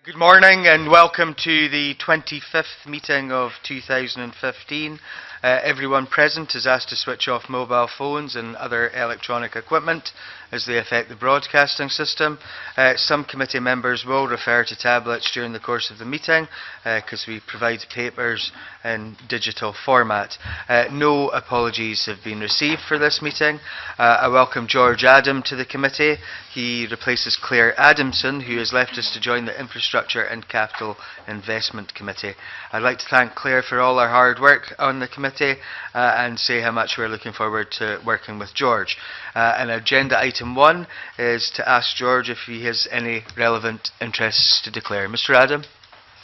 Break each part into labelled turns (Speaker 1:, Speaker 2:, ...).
Speaker 1: Good morning and welcome to the 25th meeting of 2015. Everyone present is asked to switch off mobile phones and other electronic equipment as they affect the broadcasting system. Some committee members will refer to tablets during the course of the meeting because we provide papers in digital format. No apologies have been received for this meeting. I welcome George Adam to the committee. He replaces Claire Adamson, who has left us to join the Infrastructure and Capital Investment Committee. I'd like to thank Claire for all her hard work on the committee and say how much we're looking forward to working with George. And agenda item 1 is to ask George if he has any relevant interests to declare. Mr. Adam.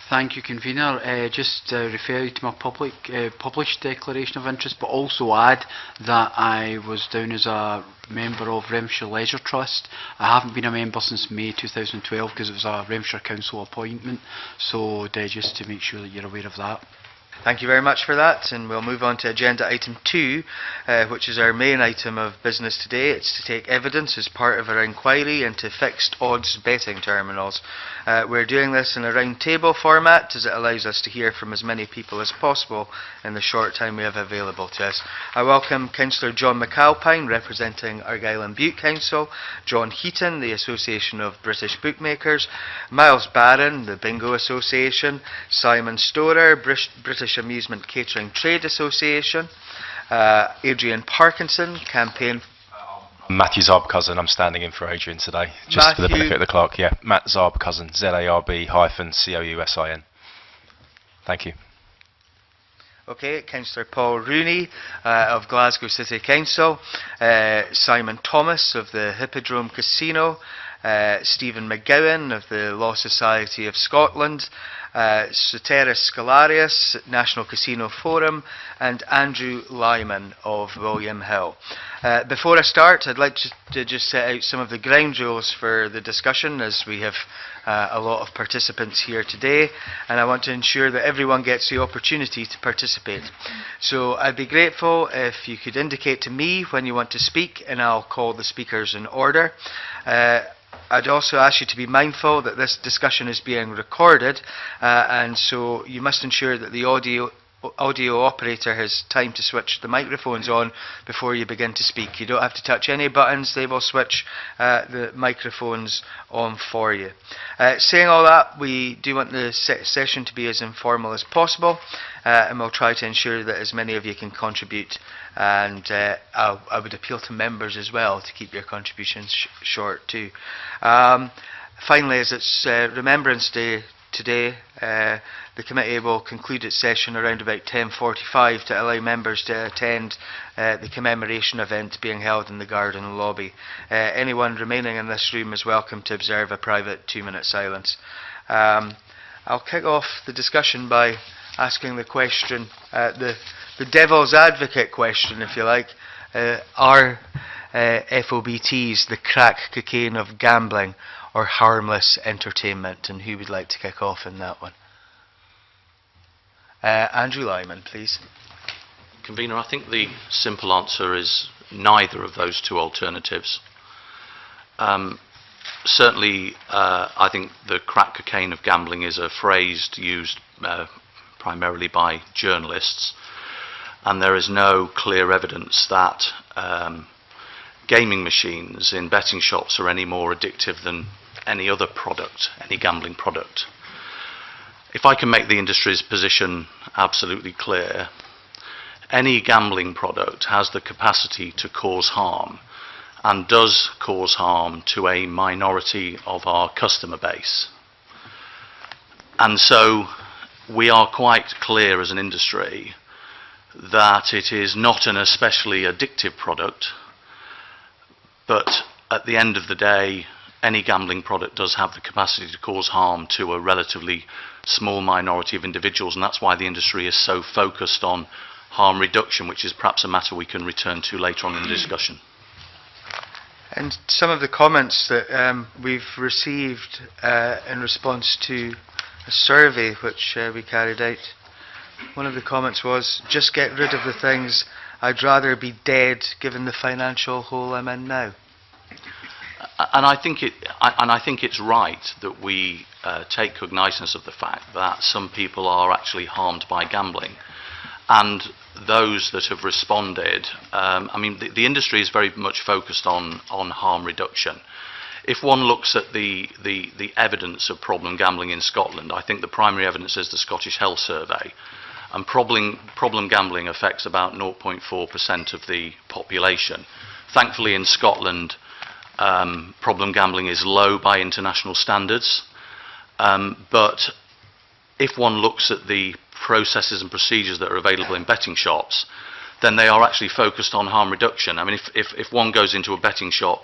Speaker 2: Thank you, Convener. Just refer you to my published declaration of interest, but also add that I was down as a member of Renfrewshire Leisure Trust. I haven't been a member since May 2012 because it was a Renfrewshire Council appointment, so just to make sure that you're aware of that.
Speaker 1: Thank you very much for that, and we'll move on to agenda item 2, which is our main item of business today. It's to take evidence as part of our inquiry into fixed odds betting terminals. We're doing this in a round table format as it allows us to hear from as many people as possible in the short time we have available to us. I welcome Councillor John McAlpine, representing Argyll and Bute Council, John Heaton, the Association of British Bookmakers, Miles Barron, the Bingo Association, Simon Storer, British Amusement Catering Trade Association, Adrian Parkinson, campaign.
Speaker 3: Matthew Zarb-Cousin, I'm standing in for Adrian today, just for the benefit of the clerk. Yeah, Matt Zarb-Cousin, ZARB-COUSIN. Thank you.
Speaker 1: Okay, Councillor Paul Rooney of Glasgow City Council, Simon Thomas of the Hippodrome Casino, Stephen McGowan of the Law Society of Scotland, Soteris Scholarios, National Casino Forum, and Andrew Lyman of William Hill. Before I start, I'd like to just set out some of the ground rules for the discussion, as we have a lot of participants here today, and I want to ensure that everyone gets the opportunity to participate. So I'd be grateful if you could indicate to me when you want to speak, and I'll call the speakers in order. I'd also ask you to be mindful that this discussion is being recorded, and so you must ensure that the audio operator has time to switch the microphones on before you begin to speak. You don't have to touch any buttons, they will switch the microphones on for you. Saying all that, we do want the session to be as informal as possible, and we'll try to ensure that as many of you can contribute, and I would appeal to members as well to keep your contributions short too. Finally, as it's Remembrance Day today, the committee will conclude its session around about 10:45 to allow members to attend the commemoration event being held in the garden lobby. Anyone remaining in this room is welcome to observe a private 2-minute silence. I'll kick off the discussion by asking the question, the devil's advocate question, if you like. Are FOBTs the crack cocaine of gambling or harmless entertainment? And who would like to kick off in that one? Andrew Lyman, please.
Speaker 4: Convener, I think the simple answer is neither of those two alternatives. Certainly, I think the crack cocaine of gambling is a phrase used primarily by journalists, and there is no clear evidence that gaming machines in betting shops are any more addictive than any other product, any gambling product. If I can make the industry's position absolutely clear, any gambling product has the capacity to cause harm, and does cause harm to a minority of our customer base. And so we are quite clear as an industry that it is not an especially addictive product, but at the end of the day, any gambling product does have the capacity to cause harm to a relatively small minority of individuals, and that's why the industry is so focused on harm reduction, which is perhaps a matter we can return to later on in the discussion.
Speaker 1: And some of the comments that we've received in response to a survey which we carried out, one of the comments was, just get rid of the things, I'd rather be dead given the financial hole I'm in now.
Speaker 4: And I think it's right that we take cognizance of the fact that some people are actually harmed by gambling. And those that have responded, I mean, the industry is very much focused on harm reduction. If one looks at the evidence of problem gambling in Scotland, I think the primary evidence is the Scottish Health Survey. And problem gambling affects about 0.4% of the population. Thankfully in Scotland, problem gambling is low by international standards. But if one looks at the processes and procedures that are available in betting shops, then they are actually focused on harm reduction. I mean, if one goes into a betting shop,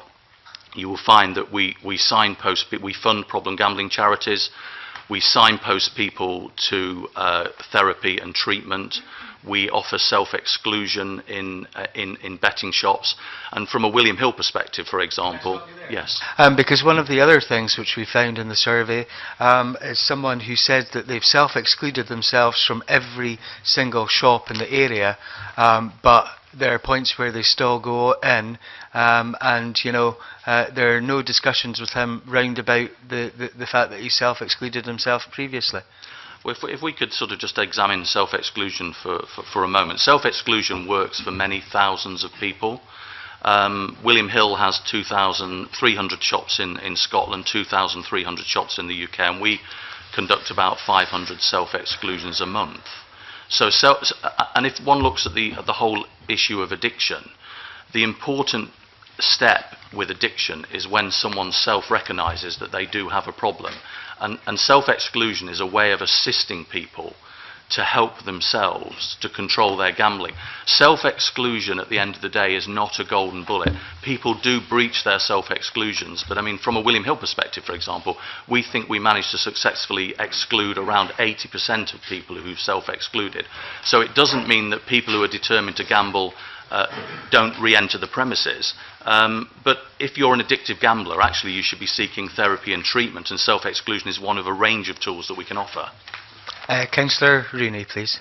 Speaker 4: you will find that we signpost, we fund problem gambling charities, we signpost people to therapy and treatment, we offer self-exclusion in betting shops, and from a William Hill perspective, for example, yes.
Speaker 1: Because one of the other things which we found in the survey is someone who said that they've self-excluded themselves from every single shop in the area, but there are points where they still go in, and you know, there are no discussions with him round about the fact that he self-excluded himself previously.
Speaker 4: Well, if we could sort of just examine self-exclusion for a moment. Self-exclusion works for many thousands of people. William Hill has 2,300 shops in Scotland, 2,300 shops in the UK, and we conduct about 500 self-exclusions a month. So, and if one looks at the whole issue of addiction, the important step with addiction is when someone self-recognises that they do have a problem. And self-exclusion is a way of assisting people to help themselves to control their gambling. Self-exclusion at the end of the day is not a golden bullet. People do breach their self-exclusions, but I mean, from a William Hill perspective, for example, we think we managed to successfully exclude around 80% of people who've self-excluded. So it doesn't mean that people who are determined to gamble don't re-enter the premises. But if you're an addictive gambler, actually you should be seeking therapy and treatment, and self-exclusion is one of a range of tools that we can offer.
Speaker 1: Councillor Rooney, please.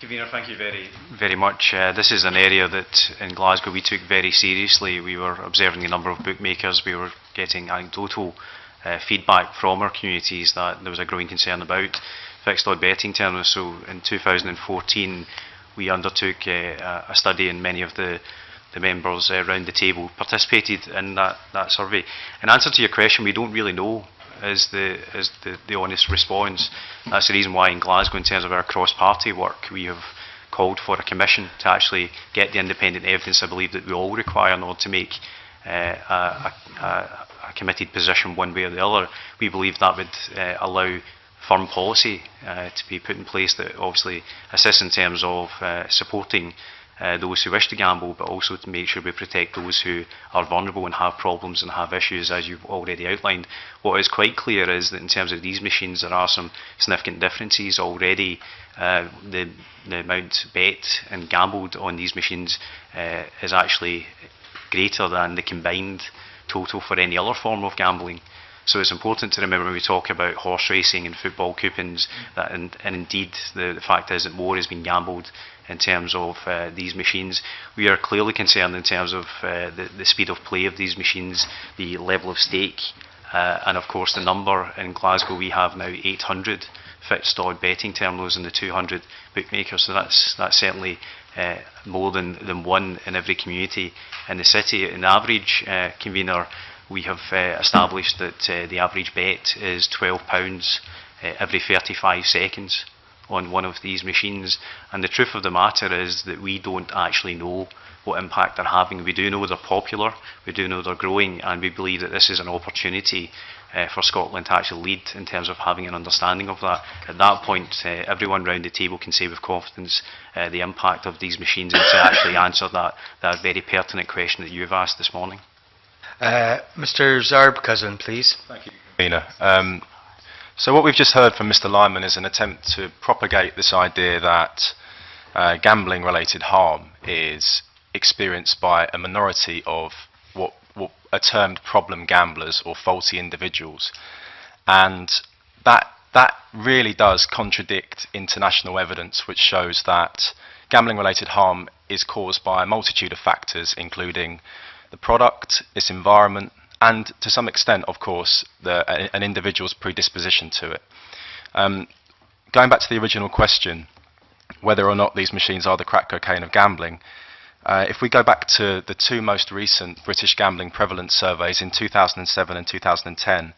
Speaker 3: Convener, thank you very much. This is an area that in Glasgow we took very seriously. We were observing a number of bookmakers. We were getting anecdotal feedback from our communities that there was a growing concern about fixed odd betting terminals. So in 2014 we undertook a study, and many of the members around the table participated in that survey. In answer to your question, we don't really know is the honest response. That's the reason why in Glasgow, in terms of our cross-party work, we have called for a commission to actually get the independent evidence I believe that we all require in order to make a committed position one way or the other. We believe that would allow firm policy to be put in place that obviously assists in terms of supporting those who wish to gamble, but also to make sure we protect those who are vulnerable and have problems and have issues, as you've already outlined. What is quite clear is that in terms of these machines, there are some significant differences already. The amount bet and gambled on these machines is actually greater than the combined total for any other form of gambling. So it's important to remember when we talk about horse racing and football coupons that, and indeed the fact is that more has been gambled in terms of these machines. We are clearly concerned in terms of the speed of play of these machines, the level of stake, and of course the number. In Glasgow we have now 800 fixed odd betting terminals and the 200 bookmakers, so that's certainly more than one in every community in the city. In the average, Convener, we have established that the average bet is £12 every 35 seconds on one of these machines, and the truth of the matter is that we don't actually know what impact they're having. We do know they're popular, we do know they're growing, and we believe that this is an opportunity for Scotland to actually lead in terms of having an understanding of that. At that point, everyone round the table can say with confidence the impact of these machines, and to actually answer that very pertinent question that you've asked this morning.
Speaker 1: Mr. Zarb-Cousin, please.
Speaker 3: Thank you, Convener. So what we've just heard from Mr. Lyman is an attempt to propagate this idea that gambling-related harm is experienced by a minority of what are termed problem gamblers or faulty individuals, and that really does contradict international evidence, which shows that gambling-related harm is caused by a multitude of factors, including the product, its environment,
Speaker 5: and to some extent, of course, an individual's predisposition to it. Going back to the original question, whether or not these machines are the crack cocaine of gambling, if we go back to the two most recent British gambling prevalence surveys in 2007 and 2010,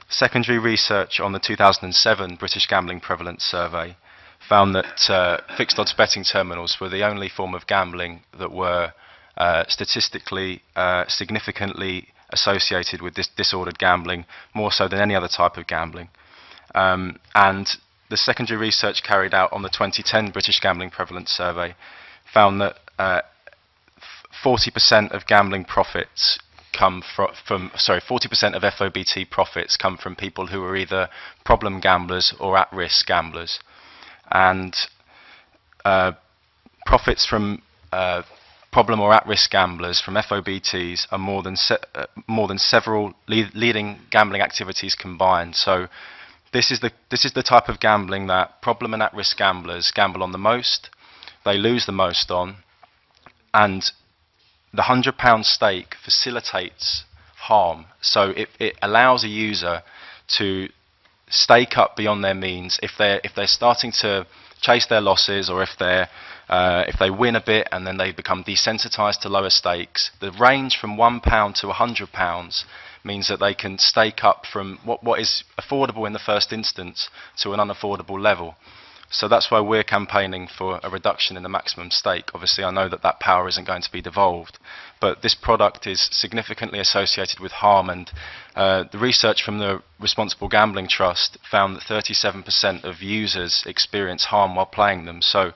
Speaker 5: secondary research on the 2007 British Gambling Prevalence Survey found that fixed odds betting terminals were the only form of gambling that were statistically significantly associated with this disordered gambling, more so than any other type of gambling. And the secondary research carried out on the 2010 British Gambling Prevalence Survey found that 40% of gambling profits come from 40% of FOBT profits come from people who are either problem gamblers or at-risk gamblers, and profits from problem or at-risk gamblers from FOBTs are more than several leading gambling activities combined. So this is the type of gambling that problem and at-risk gamblers gamble on the most, they lose the most on, and the £100 stake facilitates harm. So it allows a user to stake up beyond their means if they're starting to chase their losses, or if they win a bit and then they become desensitized to lower stakes. The range from £1 to £100 means that they can stake up from what is affordable in the first instance to an unaffordable level. So that's why we're campaigning for a reduction in the maximum stake. Obviously, I know that power isn't going to be devolved, but this product is significantly associated with harm, and the research from the Responsible Gambling Trust found that 37% of users experience harm while playing them. So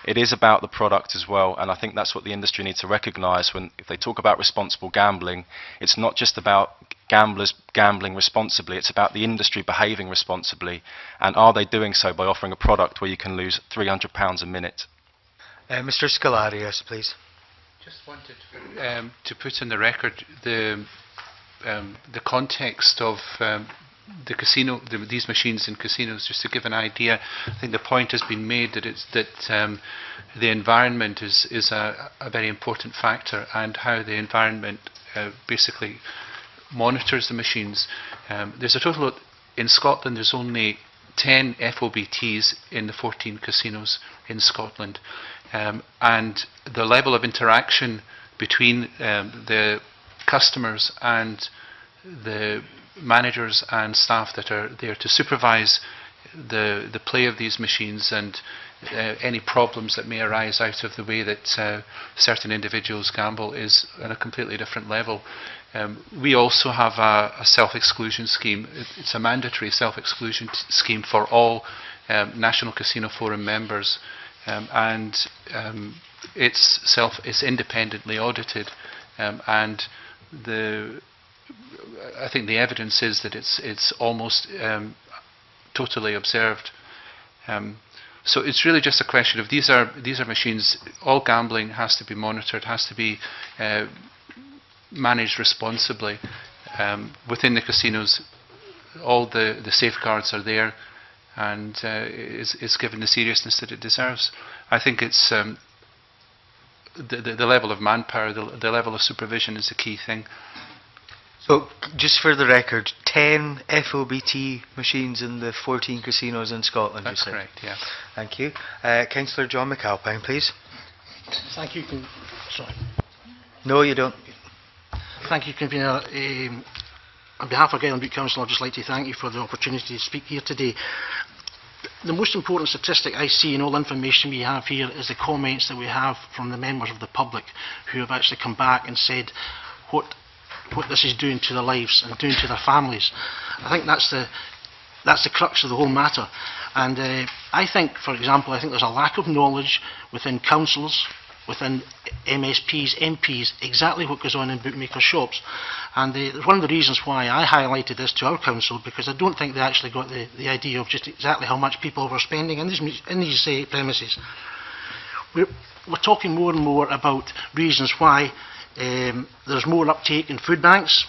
Speaker 5: it is about the product as well, and I think that's what the industry needs to recognise if they talk about responsible gambling. It's not just about gamblers gambling responsibly, it's about the industry behaving responsibly, and are they doing so by offering a product where you can lose £300 a minute?
Speaker 1: Mr. Scholarios, please.
Speaker 2: Just wanted to put in the record the context of the casino, these machines in casinos, just to give an idea. I think the point has been made that the environment is a very important factor, and how the environment basically monitors the machines. There's a total in Scotland. There's only 10 FOBTs in the 14 casinos in Scotland, and the level of interaction between the customers and the managers and staff that are there to supervise the play of these machines, and any problems that may arise out of the way that certain individuals gamble, is at a completely different level. We also have a self-exclusion scheme. It's a mandatory self-exclusion scheme for all National Casino Forum members, and it's independently audited, and I think the evidence is that it's almost totally observed. So it's really just a question of these are machines. All gambling has to be monitored, has to be managed responsibly. Within the casinos, all the safeguards are there, and is given the seriousness that it deserves. I think it's the level of manpower, the level of supervision is the key thing.
Speaker 1: So, just for the record, 10 FOBT machines in the 14 casinos in Scotland.
Speaker 2: That's correct, yeah.
Speaker 1: Thank you. Councillor John McAlpine, please.
Speaker 6: Thank you. Sorry.
Speaker 1: No, you don't.
Speaker 6: Thank you, Convenor. On behalf of Argyll and Bute Council, I'd just like to thank you for the opportunity to speak here today. The most important statistic I see in all the information we have here is the comments that we have from the members of the public who have actually come back and said what this is doing to their lives and doing to their families. I think that's the crux of the whole matter. And I think, for example, there's a lack of knowledge within councils, within MSPs, MPs, exactly what goes on in bookmaker shops. And one of the reasons why I highlighted this to our council, because I don't think they actually got the idea of just exactly how much people were spending in these premises. We're talking more and more about reasons why there's more uptake in food banks,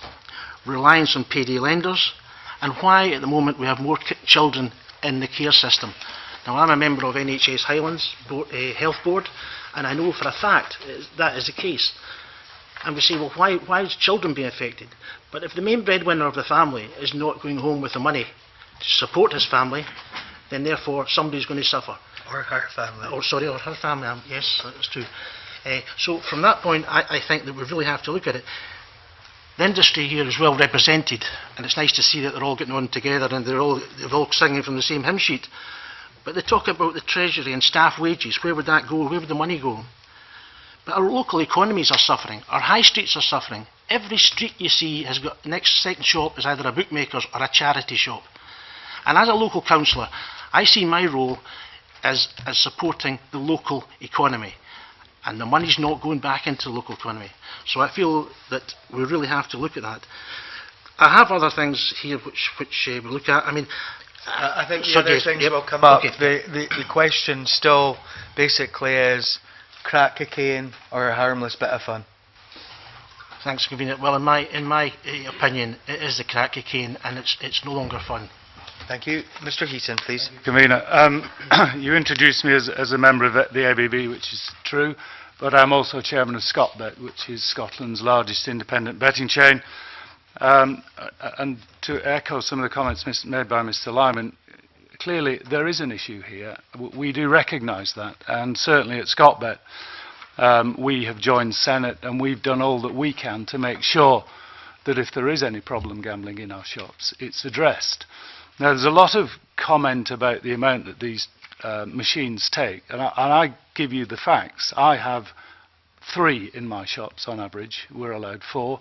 Speaker 6: reliance on payday lenders, and why at the moment we have more children in the care system. Now, I'm a member of NHS Highlands Health Board, and I know for a fact that is the case. And we say, well, why is children being affected? But if the main breadwinner of the family is not going home with the money to support his family, then therefore somebody's going to suffer.
Speaker 1: Or her family.
Speaker 6: Or, sorry, or her family, yes, that's true. So from that point, I think that we really have to look at it. The industry here is well represented, and it's nice to see that they're all getting on together and they're all singing from the same hymn sheet. But they talk about the treasury and staff wages. Where would that go? Where would the money go? But our local economies are suffering. Our high streets are suffering. Every street you see has got the next second shop is either a bookmaker's or a charity shop. And as a local councillor, I see my role as supporting the local economy. And the money's not going back into the local economy. So I feel that we really have to look at that. I have other things here which we look at. I mean,
Speaker 1: I think the other things will come up. The question still basically is crack cocaine or a harmless bit of fun.
Speaker 6: Thanks, Convenor. Well, in my opinion, it is the crack cocaine, and it's no longer fun.
Speaker 1: Thank you. Mr. Heaton, please.
Speaker 7: Convenor, you introduced me as a member of the ABB, which is true, but I'm also chairman of Scotbet, which is Scotland's largest independent betting chain. And to echo some of the comments made by Mr. Lyman, clearly there is an issue here. We do recognise that, and certainly at Scotbet we have joined Senate and we've done all that we can to make sure that if there is any problem gambling in our shops, it's addressed. Now, there's a lot of comment about the amount that these machines take, and I give you the facts. I have 3 in my shops on average. We're allowed 4.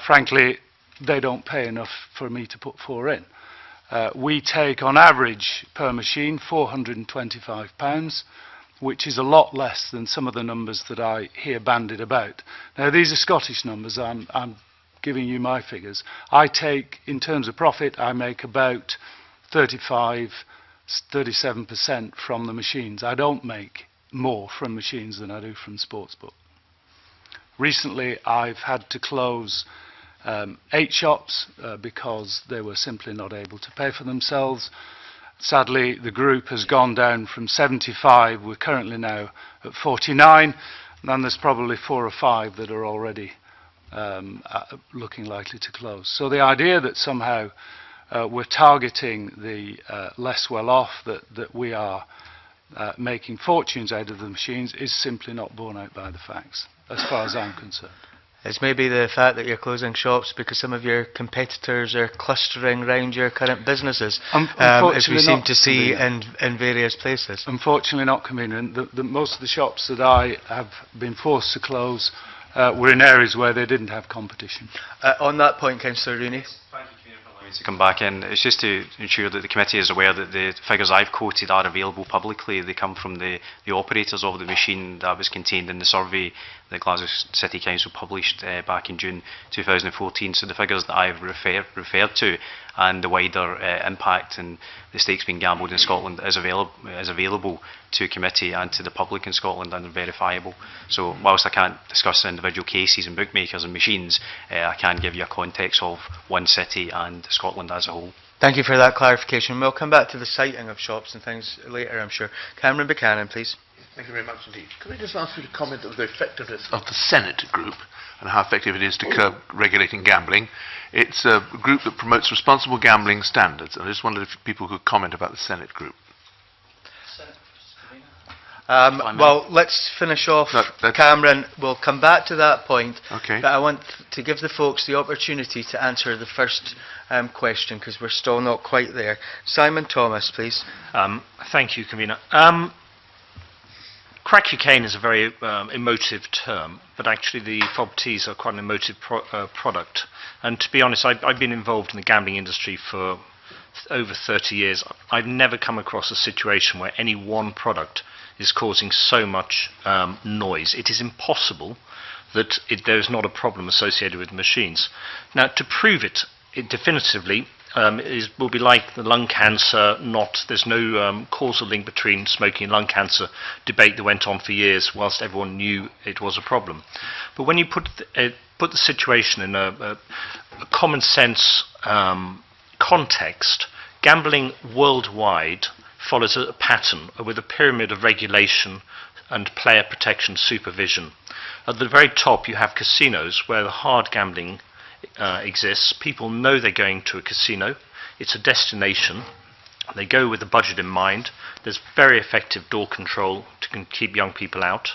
Speaker 7: Frankly, they don't pay enough for me to put 4 in. We take, on average, per machine, £425, which is a lot less than some of the numbers that I hear bandied about. Now, these are Scottish numbers. I'm giving you my figures. I take, in terms of profit, I make about 37% from the machines. I don't make more from machines than I do from sportsbook. Recently, I've had to close 8 shops because they were simply not able to pay for themselves. Sadly, the group has gone down from 75. We're currently now at 49, and there's probably 4 or 5 that are already looking likely to close. So the idea that somehow we're targeting the less well-off, that we are making fortunes out of the machines, is simply not borne out by the facts, as far as I'm concerned.
Speaker 1: It's maybe the fact that you're closing shops because some of your competitors are clustering around your current businesses, as we seem to see in various places.
Speaker 7: Unfortunately not, Convenor. Most of the shops that I have been forced to close were in areas where they didn't have competition.
Speaker 1: On that point, Councillor Rooney.
Speaker 3: To come back in, it's just to ensure that the committee is aware that the figures I've quoted are available publicly. They come from the operators of the machine that was contained in the survey that Glasgow City Council published back in June 2014. So the figures that I've referred to and the wider impact and the stakes being gambled in Scotland is available to committee and to the public in Scotland and are verifiable. So whilst I can't discuss individual cases and bookmakers and machines, I can give you a context of one city and Scotland as a whole.
Speaker 1: Thank you for that clarification. We'll come back to the citing of shops and things later, I'm sure. Cameron Buchanan, please.
Speaker 8: Thank you very much indeed. Could I just ask you to comment on the effectiveness of the Senate group and how effective it is to curb regulating gambling? It's a group that promotes responsible gambling standards, and I just wondered if people could comment about the Senate group.
Speaker 1: Well, let's finish off, Cameron. We'll come back to that point,
Speaker 8: okay.
Speaker 1: But I want to give the folks the opportunity to answer the first question, because we're still not quite there. Simon Thomas, please.
Speaker 9: Thank you, Convenor. Crack cocaine is a very emotive term, but actually the FOBTs are quite an emotive product. And to be honest, I've been involved in the gambling industry for over 30 years. I've never come across a situation where any one product is causing so much noise. It is impossible that there is not a problem associated with machines. Now, to prove it definitively, will be like the lung cancer. There's no causal link between smoking and lung cancer debate that went on for years whilst everyone knew it was a problem. But when you put the situation in a common sense context, gambling worldwide follows a pattern with a pyramid of regulation and player protection supervision. At the very top you have casinos where the hard gambling exists. People know they're going to a casino. It's a destination. They go with the budget in mind. There's very effective door control to keep young people out.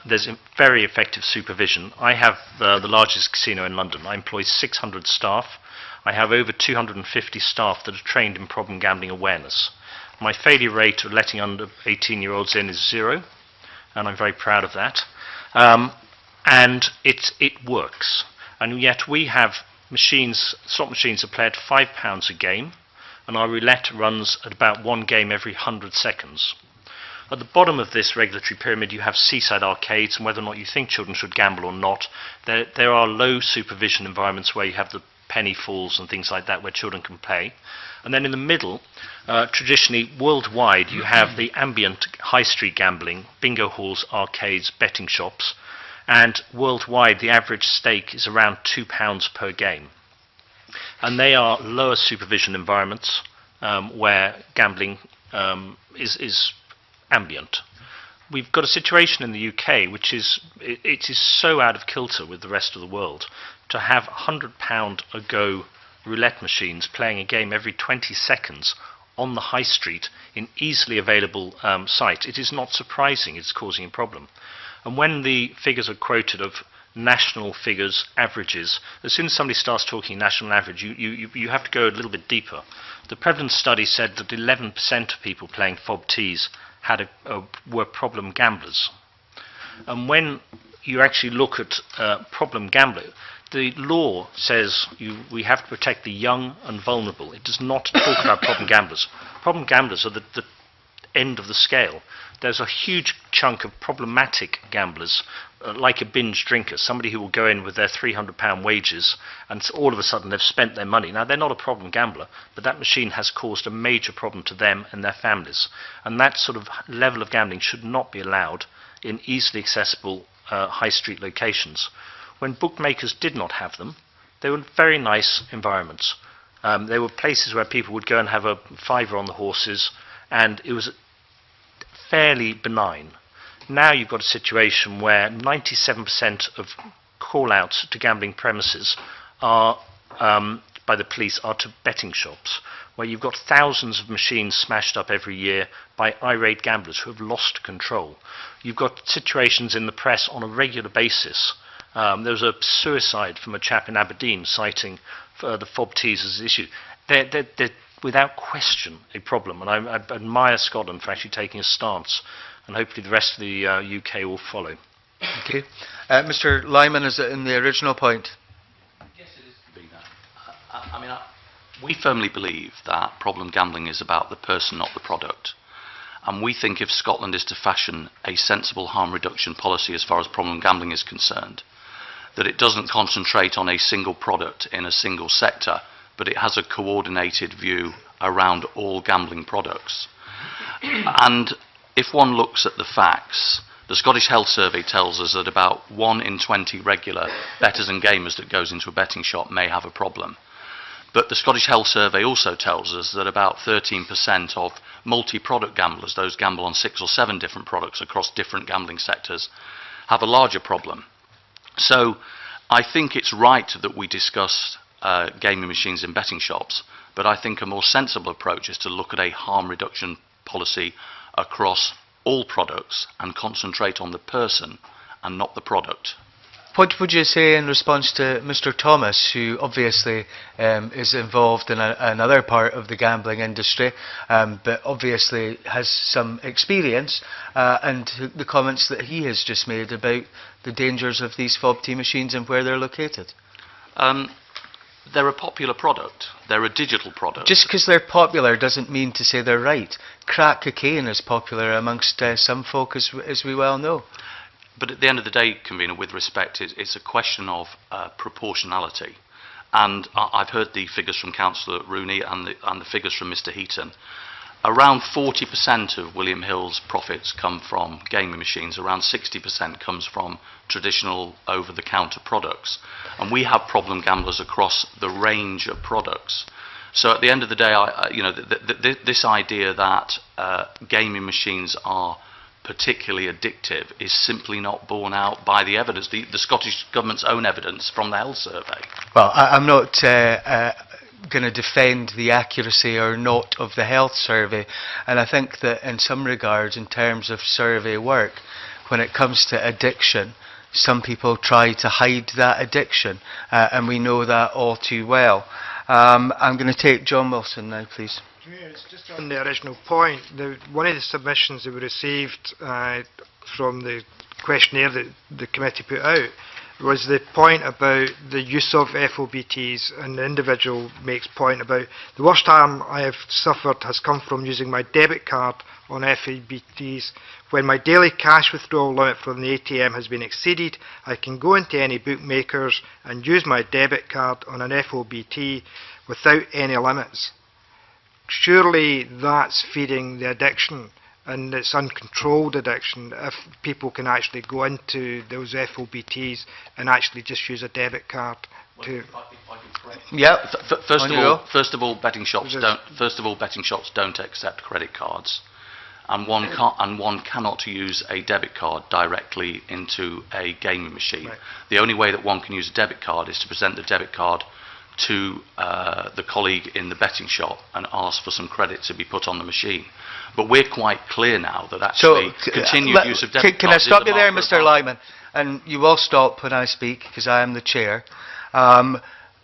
Speaker 9: There's very effective supervision. I have the largest casino in London. I employ 600 staff. I have over 250 staff that are trained in problem gambling awareness. My failure rate of letting under 18-year-olds in is 0, and I'm very proud of that. And it works. And yet we have machines, slot machines that play at £5 a game, and our roulette runs at about 1 game every 100 seconds. At the bottom of this regulatory pyramid you have seaside arcades, and whether or not you think children should gamble or not, there are low supervision environments where you have the penny falls and things like that where children can play. And then in the middle, traditionally worldwide, you have the ambient high street gambling, bingo halls, arcades, betting shops, and worldwide the average stake is around £2 per game. And they are lower supervision environments where gambling is ambient. We've got a situation in the UK which is it is so out of kilter with the rest of the world to have £100 a go roulette machines playing a game every 20 seconds on the high street in easily available sites. It is not surprising it's causing a problem. And when the figures are quoted of national figures, averages, as soon as somebody starts talking national average, you have to go a little bit deeper. The prevalence study said that 11% of people playing FOBTs were problem gamblers. And when you actually look at problem gambler, the law says we have to protect the young and vulnerable. It does not talk about problem gamblers. Problem gamblers are the end of the scale. There's a huge chunk of problematic gamblers, like a binge drinker, somebody who will go in with their £300 wages and all of a sudden they've spent their money. Now, they're not a problem gambler, but that machine has caused a major problem to them and their families. And that sort of level of gambling should not be allowed in easily accessible high street locations. When bookmakers did not have them, they were very nice environments. There were places where people would go and have a fiver on the horses, and it was fairly benign. Now you've got a situation where 97% of call-outs to gambling premises are, by the police, are to betting shops, where you've got thousands of machines smashed up every year by irate gamblers who have lost control. You've got situations in the press on a regular basis. There was a suicide from a chap in Aberdeen citing the FOBTs as an issue. They're without question a problem, and I admire Scotland for actually taking a stance, and hopefully the rest of the UK will follow.
Speaker 1: Okay. Mr. Lyman, is it in the original point?
Speaker 4: Yes, it is, Convener. We firmly believe that problem gambling is about the person, not the product. And we think if Scotland is to fashion a sensible harm reduction policy as far as problem gambling is concerned, that it doesn't concentrate on a single product in a single sector, but it has a coordinated view around all gambling products. And if one looks at the facts, the Scottish Health Survey tells us that about 1 in 20 regular bettors and gamers that goes into a betting shop may have a problem. But the Scottish Health Survey also tells us that about 13% of multi-product gamblers, those gamble on 6 or 7 different products across different gambling sectors, have a larger problem. So I think it's right that we discuss gaming machines in betting shops, but I think a more sensible approach is to look at a harm reduction policy across all products and concentrate on the person and not the product.
Speaker 1: What would you say in response to Mr. Thomas, who obviously is involved in another part of the gambling industry, but obviously has some experience, and the comments that he has just made about the dangers of these FOBT machines and where they're located?
Speaker 4: They're a popular product. They're a digital product.
Speaker 1: Just because they're popular doesn't mean to say they're right. Crack cocaine is popular amongst some folk, as we well know.
Speaker 4: But at the end of the day, Convener, with respect, it's a question of proportionality. And I've heard the figures from Councillor Rooney and the figures from Mr. Heaton. Around 40% of William Hill's profits come from gaming machines. Around 60% comes from traditional over-the-counter products. And we have problem gamblers across the range of products. So at the end of the day, this idea that gaming machines are particularly addictive is simply not borne out by the evidence, the Scottish Government's own evidence from the health survey.
Speaker 1: Well, I'm not going to defend the accuracy or not of the health survey, and I think that in some regards, in terms of survey work, when it comes to addiction, some people try to hide that addiction, and we know that all too well. I'm going to take John Wilson now, please.
Speaker 10: It's just on the original point. One of the submissions that we received from the questionnaire that the committee put out was the point about the use of FOBTs, and the individual makes point about the worst harm I have suffered has come from using my debit card on FOBTs. When my daily cash withdrawal limit from the ATM has been exceeded, I can go into any bookmakers and use my debit card on an FOBT without any limits. Surely that's feeding the addiction, and it's uncontrolled addiction if people can actually go into those FOBTs and actually just use a debit card to.
Speaker 1: Yeah.
Speaker 4: First of all, betting shops don't accept credit cards, and one cannot use a debit card directly into a gaming machine.
Speaker 10: Right.
Speaker 4: The only way that one can use a debit card is to present the debit card to the colleague in the betting shop and ask for some credit to be put on the machine. But we're quite clear now that actually continued use of debit cards.
Speaker 1: Can I stop you there, Mr. Lyman? And you will stop when I speak, because I am the chair.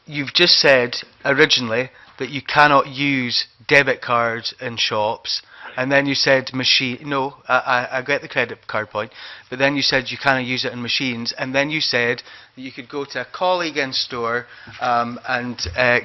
Speaker 1: You've just said originally that you cannot use debit cards in shops, and then you said machine. No, I get the credit card point, but then you said you cannot use it in machines, and then you said that you could go to a colleague in store and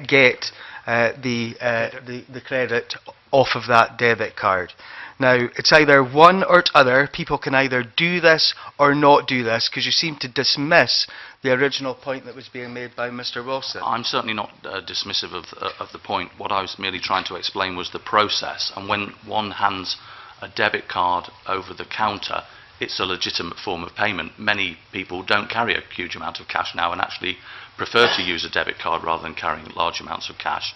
Speaker 1: get the credit off of that debit card. Now, it's either one or t'other. People can either do this or not do this, because you seem to dismiss the original point that was being made by Mr. Wilson.
Speaker 4: I'm certainly not dismissive of the point. What I was merely trying to explain was the process, and when one hands a debit card over the counter, it's a legitimate form of payment. Many people don't carry a huge amount of cash now and actually prefer to use a debit card rather than carrying large amounts of cash.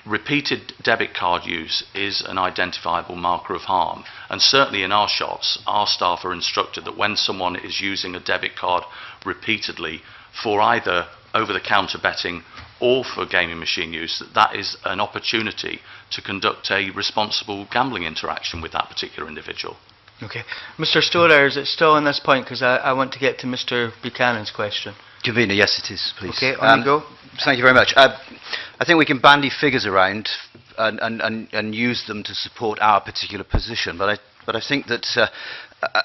Speaker 4: Repeated debit card use is an identifiable marker of harm, and certainly in our shops our staff are instructed that when someone is using a debit card repeatedly for either over-the-counter betting or for gaming machine use, that is an opportunity to conduct a responsible gambling interaction with that particular individual.
Speaker 1: Okay. Mr. Stewart, is it still on this point, because I want to get to Mr. Buchanan's question?
Speaker 11: Convener, yes it is, please.
Speaker 1: Okay, on you go.
Speaker 11: Thank you very much. I think we can bandy figures around and use them to support our particular position, but I think that,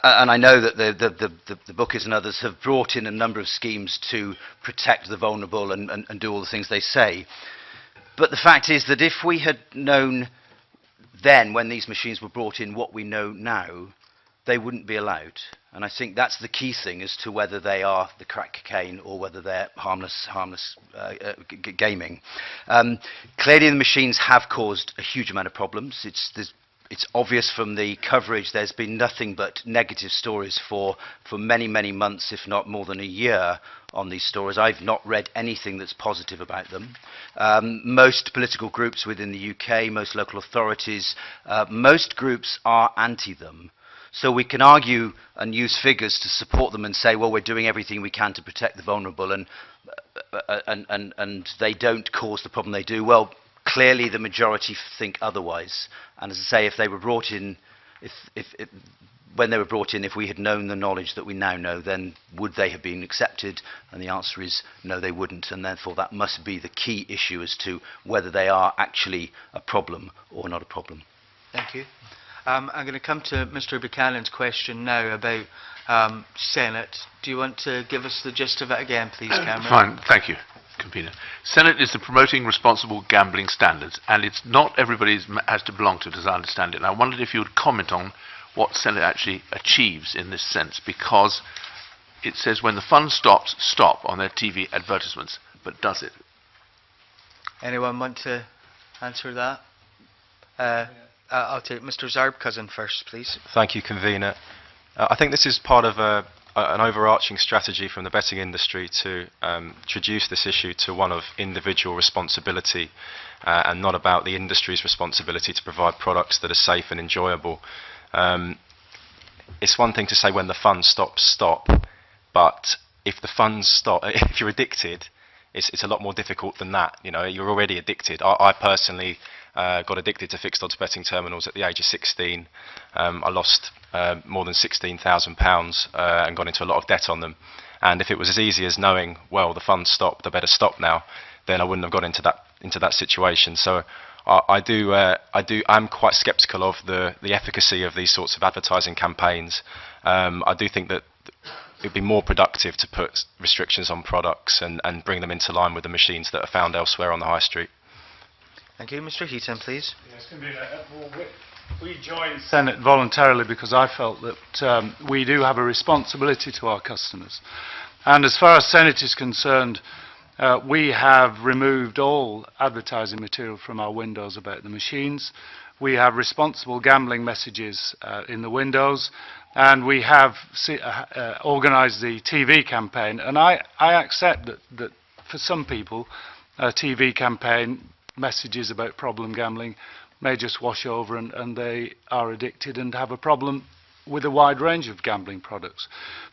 Speaker 11: and I know that the bookies and others have brought in a number of schemes to protect the vulnerable and do all the things they say. But the fact is that if we had known then, when these machines were brought in, what we know now, they wouldn't be allowed. And I think that's the key thing as to whether they are the crack cocaine or whether they're harmless gaming. Clearly the machines have caused a huge amount of problems. It's obvious from the coverage there's been nothing but negative stories for many, many months, if not more than a year, on these stories. I've not read anything that's positive about them. Most political groups within the UK, most local authorities, most groups are anti them. So we can argue and use figures to support them and say, well, we're doing everything we can to protect the vulnerable, and they don't cause the problem they do. Well, clearly the majority think otherwise. And as I say, if they were brought in, when they were brought in, if we had known the knowledge that we now know, then would they have been accepted? And the answer is no, they wouldn't. And therefore that must be the key issue as to whether they are actually a problem or not a problem.
Speaker 1: Thank you. I'm going to come to Mr. Buchanan's question now about Senate. Do you want to give us the gist of it again, please, Cameron?
Speaker 8: Fine, thank you, Convener. Senate is the Promoting Responsible Gambling Standards, and it's not everybody has to belong to it, as I understand it. And I wondered if you would comment on what Senate actually achieves in this sense, because it says when the fund stops, stop on their TV advertisements, but does it?
Speaker 1: Anyone want to answer that? I'll take Mr. Zarb-Cousin first, please.
Speaker 5: Thank you, Convener. I think this is part of an overarching strategy from the betting industry to reduce this issue to one of individual responsibility and not about the industry's responsibility to provide products that are safe and enjoyable. It's one thing to say when the fun stops, stop, but if the funds stop, if you're addicted, it's a lot more difficult than that. You know, you're already addicted. I personally got addicted to fixed odds betting terminals at the age of 16. I lost more than £16,000 and got into a lot of debt on them. And if it was as easy as knowing, well, the funds stopped, I better stop now, then I wouldn't have got into that situation. So I'm quite sceptical of the efficacy of these sorts of advertising campaigns. I do think that it would be more productive to put restrictions on products and bring them into line with the machines that are found elsewhere on the high street.
Speaker 1: Thank you. Mr. Heaton, please.
Speaker 7: Yes, we joined Senate voluntarily because I felt that we do have a responsibility to our customers. And as far as Senate is concerned, we have removed all advertising material from our windows about the machines. We have responsible gambling messages in the windows, and we have organised the TV campaign. And I accept that for some people, a TV campaign messages about problem gambling may just wash over and they are addicted and have a problem with a wide range of gambling products.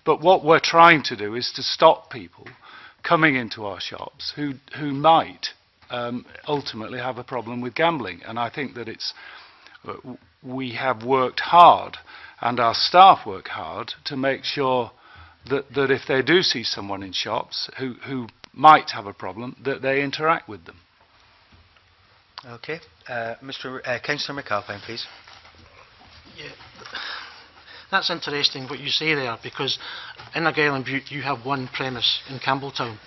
Speaker 7: But what we're trying to do is to stop people coming into our shops who might ultimately have a problem with gambling. And I think that we have worked hard, and our staff work hard, to make sure that if they do see someone in shops who might have a problem, that they interact with them.
Speaker 1: Okay. Councillor McAlpine, please.
Speaker 6: Yeah. That's interesting what you say there, because in Argyll and Bute you have one premise in Campbelltown.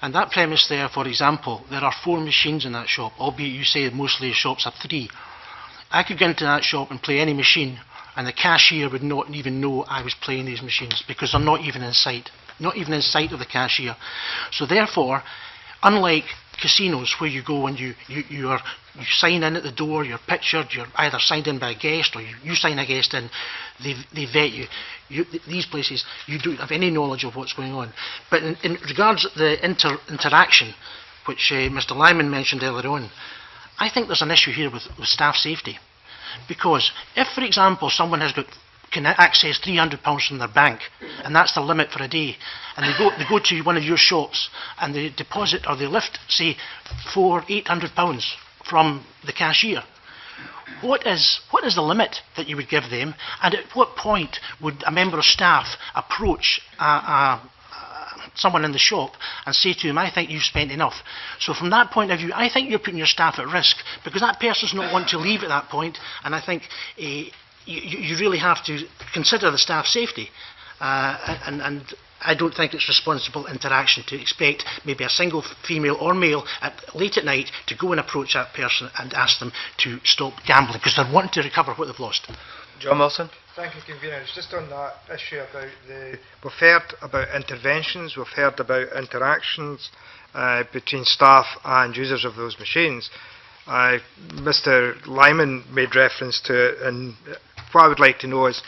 Speaker 6: And that premise there, for example, there are 4 machines in that shop, albeit you say mostly the shops have 3. I could go into that shop and play any machine, and the cashier would not even know I was playing these machines, because they're not even in sight. Not even in sight of the cashier. So therefore, unlike casinos where you go and you sign in at the door, you're pictured, you're either signed in by a guest or you sign a guest in, they vet you. These places, you don't have any knowledge of what's going on. But in regards to the interaction, which Mr. Lyman mentioned earlier on, I think there's an issue here with staff safety. Because if, for example, someone can access £300 from their bank, and that's the limit for a day, and they go to one of your shops and they deposit or they lift, say, £800 from the cashier, what is the limit that you would give them, and at what point would a member of staff approach someone in the shop and say to him, I think you've spent enough? So from that point of view, I think you're putting your staff at risk, because that person's not want to leave at that point, and I think you really have to consider the staff safety, and I don't think it's responsible interaction to expect maybe a single female or male late at night to go and approach that person and ask them to stop gambling, because they're wanting to recover what they've lost.
Speaker 1: John Wilson.
Speaker 10: Thank you, Convener. It's just on that issue about we've heard about interventions, we've heard about interactions between staff and users of those machines. Mr. Lyman made reference to it, and what I would like to know is,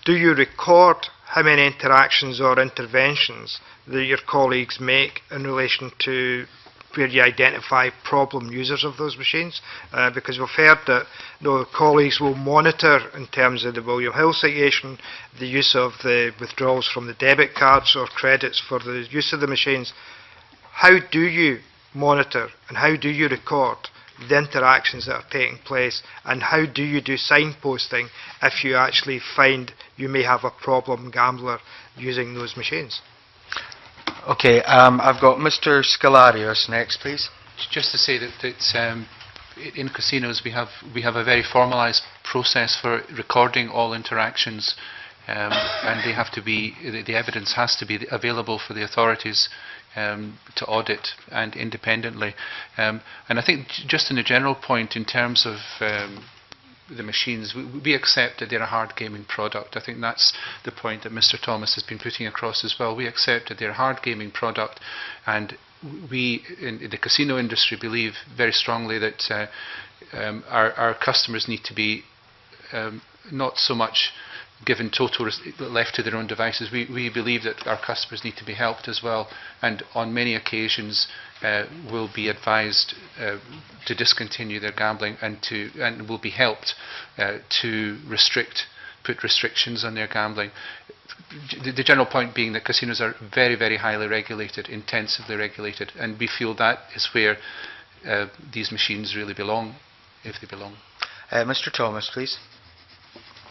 Speaker 10: do you record how many interactions or interventions that your colleagues make in relation to where you identify problem users of those machines? Because we've heard that colleagues will monitor, in terms of the William Hill citation, the use of the withdrawals from the debit cards or credits for the use of the machines. How do you monitor and how do you record the interactions that are taking place, and how do you do signposting if you actually find you may have a problem gambler using those machines?
Speaker 1: Okay, I've got Mr. Scholarios next, please.
Speaker 12: Just to say that in casinos we have a very formalised process for recording all interactions, and they have to be, the evidence has to be available for the authorities to audit and independently. And I think just in a general point, in terms of the machines, we accept that they're a hard gaming product. I think that's the point that Mr. Thomas has been putting across as well. We accept that they're a hard gaming product, and we in the casino industry believe very strongly that our customers need to be not so much given total left to their own devices. We believe that our customers need to be helped as well, and on many occasions will be advised to discontinue their gambling and will be helped to restrict put restrictions on their gambling. The general point being that casinos are very, very highly regulated, intensively regulated, and we feel that is where these machines really belong, if they belong.
Speaker 1: Mr. Thomas, please.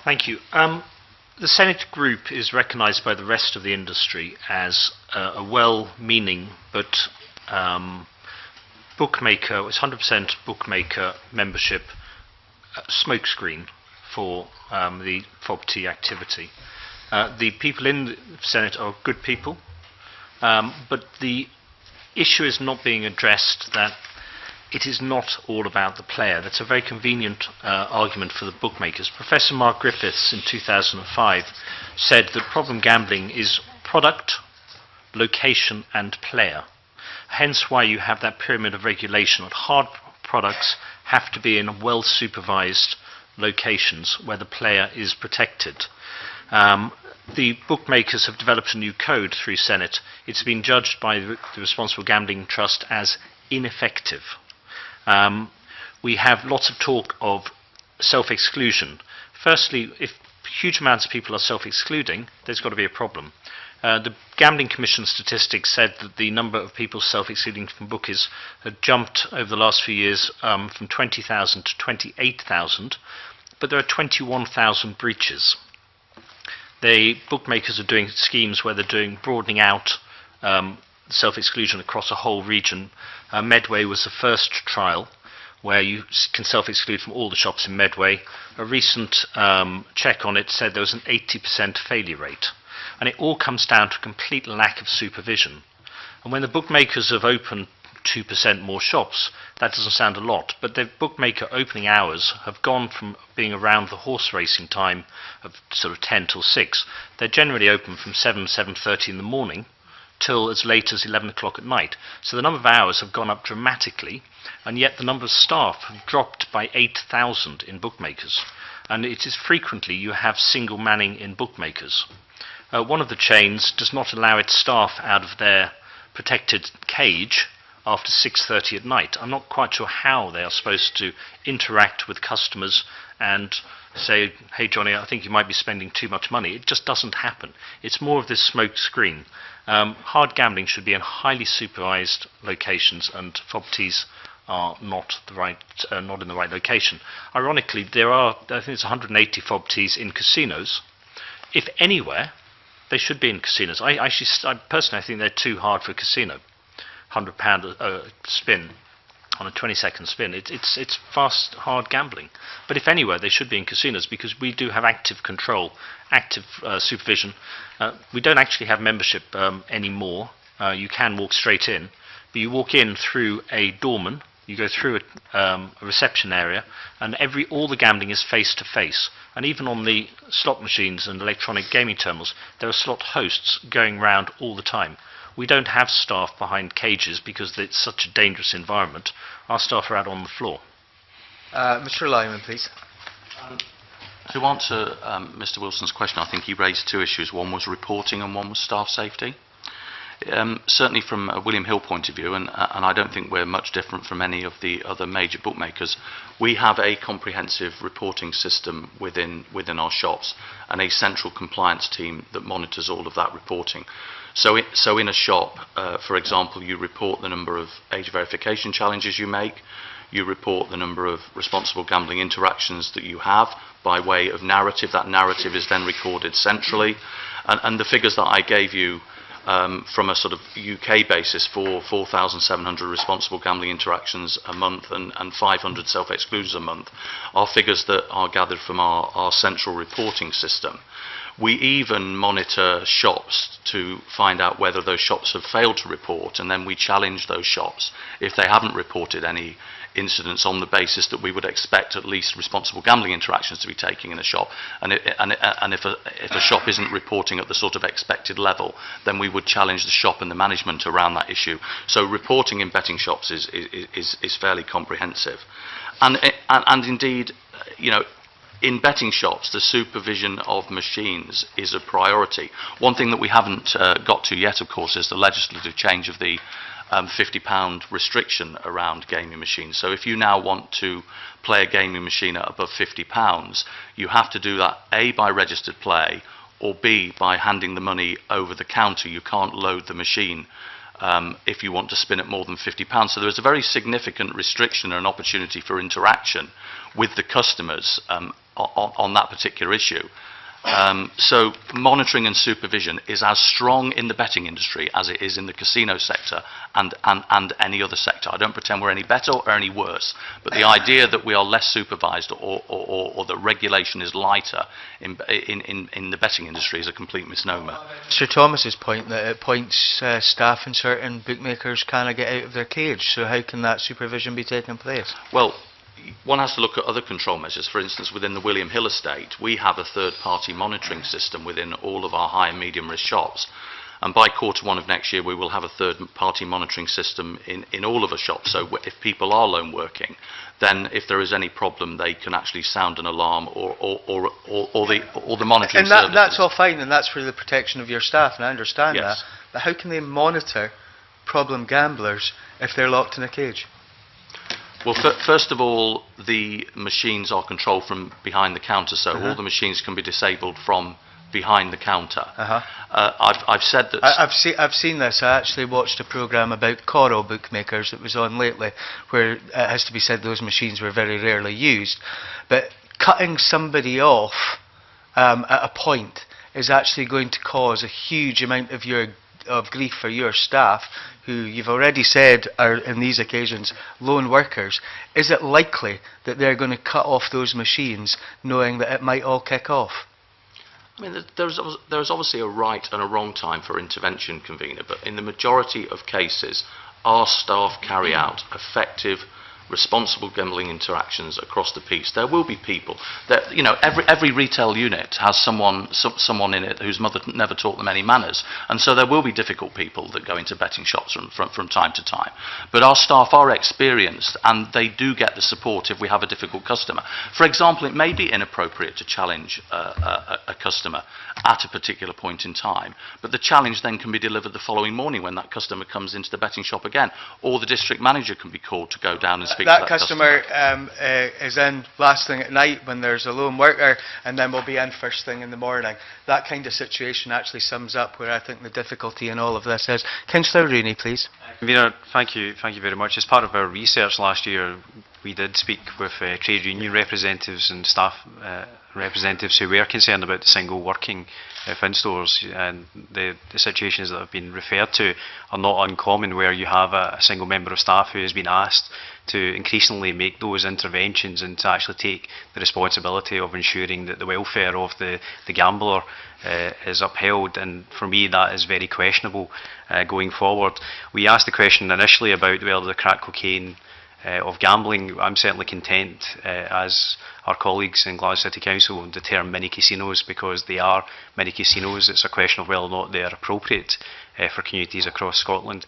Speaker 9: Thank you. The Senate group is recognised by the rest of the industry as a well-meaning but bookmaker, it's 100% bookmaker membership smokescreen for the FOBT activity. The people in the Senate are good people, but the issue is not being addressed that it is not all about the player. That's a very convenient argument for the bookmakers. Professor Mark Griffiths in 2005 said that problem gambling is product, location and player. Hence why you have that pyramid of regulation that hard products have to be in well supervised locations where the player is protected. The bookmakers have developed a new code through Senate. It's been judged by the Responsible Gambling Trust as ineffective. We have lots of talk of self-exclusion. Firstly, if huge amounts of people are self-excluding, there's got to be a problem. The Gambling Commission statistics said that the number of people self-excluding from bookies had jumped over the last few years from 20,000 to 28,000, but there are 21,000 breaches. The bookmakers are doing schemes where they're broadening out self-exclusion across a whole region. Medway was the first trial where you can self-exclude from all the shops in Medway. A recent check on it said there was an 80% failure rate. And it all comes down to a complete lack of supervision. And when the bookmakers have opened 2% more shops, that doesn't sound a lot, but the bookmaker opening hours have gone from being around the horse racing time of sort of 10 till 6. They're generally open from 7:30 in the morning till as late as 11 o'clock at night. So the number of hours have gone up dramatically, and yet the number of staff have dropped by 8,000 in bookmakers. And it is frequently you have single manning in bookmakers. One of the chains does not allow its staff out of their protected cage after 6:30 at night. I'm not quite sure how they are supposed to interact with customers and say, hey Johnny, I think you might be spending too much money. It just doesn't happen. It's more of this smoke screen. Hard gambling should be in highly supervised locations, and FOBTs are not in the right location. Ironically, there are, I think it's 180 FOBTs in casinos. If anywhere, they should be in casinos. I personally think they're too hard for a casino. £100 spin on a 20-second spin. It's fast, hard gambling. But if anywhere, they should be in casinos because we do have active control, active supervision. We don't actually have membership anymore. You can walk straight in, but you walk in through a doorman. You go through a reception area, and all the gambling is face to face. And even on the slot machines and electronic gaming terminals, there are slot hosts going round all the time. We don't have staff behind cages because it's such a dangerous environment. Our staff are out on the floor.
Speaker 1: Mr. Lyman, please.
Speaker 4: To answer Mr. Wilson's question, I think he raised two issues. One was reporting and one was staff safety. Certainly from a William Hill point of view, and I don't think we're much different from any of the other major bookmakers, we have a comprehensive reporting system within our shops and a central compliance team that monitors all of that reporting. So in a shop, for example, you report the number of age verification challenges you make, you report the number of responsible gambling interactions that you have by way of narrative. That narrative is then recorded centrally, and the figures that I gave you from a sort of UK basis for 4,700 responsible gambling interactions a month and 500 self-exclusions a month are figures that are gathered from our central reporting system. We even monitor shops to find out whether those shops have failed to report, and then we challenge those shops if they haven't reported any incidents on the basis that we would expect at least responsible gambling interactions to be taking in a shop, and if a shop isn't reporting at the sort of expected level, then we would challenge the shop and the management around that issue. So reporting in betting shops is fairly comprehensive, and indeed, you know, in betting shops, the supervision of machines is a priority. One thing that we haven't got to yet, of course, is the legislative change of the £50 restriction around gaming machines. So if you now want to play a gaming machine at above £50, you have to do that A, by registered play, or B, by handing the money over the counter. You can't load the machine if you want to spin at more than £50. So there is a very significant restriction and an opportunity for interaction with the customers on that particular issue. So monitoring and supervision is as strong in the betting industry as it is in the casino sector and any other sector. I don't pretend we're any better or any worse, but the idea that we are less supervised or that regulation is lighter in the betting industry is a complete misnomer.
Speaker 1: Sir Thomas's point that at points staff in certain bookmakers cannot get out of their cage, so how can that supervision be taking place?
Speaker 4: Well, one has to look at other control measures. For instance, within the William Hill estate, we have a third-party monitoring system within all of our high and medium risk shops. And by Q1 of next year, we will have a third-party monitoring system in all of our shops. So if people are loan working, then if there is any problem, they can actually sound an alarm or the monitoring
Speaker 1: and
Speaker 4: services.
Speaker 1: that's all fine, and that's for the protection of your staff, and I understand
Speaker 4: Yes.
Speaker 1: that. But how can they monitor problem gamblers if they're locked in a cage?
Speaker 4: Well, first of all, the machines are controlled from behind the counter, so all the machines can be disabled from behind the counter. I've said that...
Speaker 1: I've seen this. I actually watched a programme about Cllr bookmakers that was on lately, where it has to be said those machines were very rarely used. But cutting somebody off at a point is actually going to cause a huge amount of grief for your staff, who you've already said are in these occasions lone workers. Is it likely that they're going to cut off those machines knowing that it might all kick off?
Speaker 4: I mean, there's obviously a right and a wrong time for intervention, Convener, but in the majority of cases, our staff carry out effective, responsible gambling interactions across the piece. There will be people that, you know, every retail unit has someone in it whose mother never taught them any manners, and so there will be difficult people that go into betting shops from time to time. But our staff are experienced, and they do get the support if we have a difficult customer. For example, it may be inappropriate to challenge a customer at a particular point in time, but the challenge then can be delivered the following morning when that customer comes into the betting shop again, or the district manager can be called to go down and speak to that customer.
Speaker 1: Is in last thing at night when there's a lone worker, and then will be in first thing in the morning. That kind of situation actually sums up where I think the difficulty in all of this is. Councillor Rooney, please.
Speaker 3: Convener, thank you very much. As part of our research last year, we did speak with trade union representatives and staff representatives who were concerned about the single working fin stores, and the situations that have been referred to are not uncommon, where you have a single member of staff who has been asked to increasingly make those interventions and to actually take the responsibility of ensuring that the welfare of the gambler is upheld. And for me, that is very questionable going forward. We asked the question initially about whether the crack cocaine of gambling. I'm certainly content, as our colleagues in Glasgow City Council, with the term mini casinos, because they are mini casinos. It's a question of whether or not they are appropriate for communities across Scotland.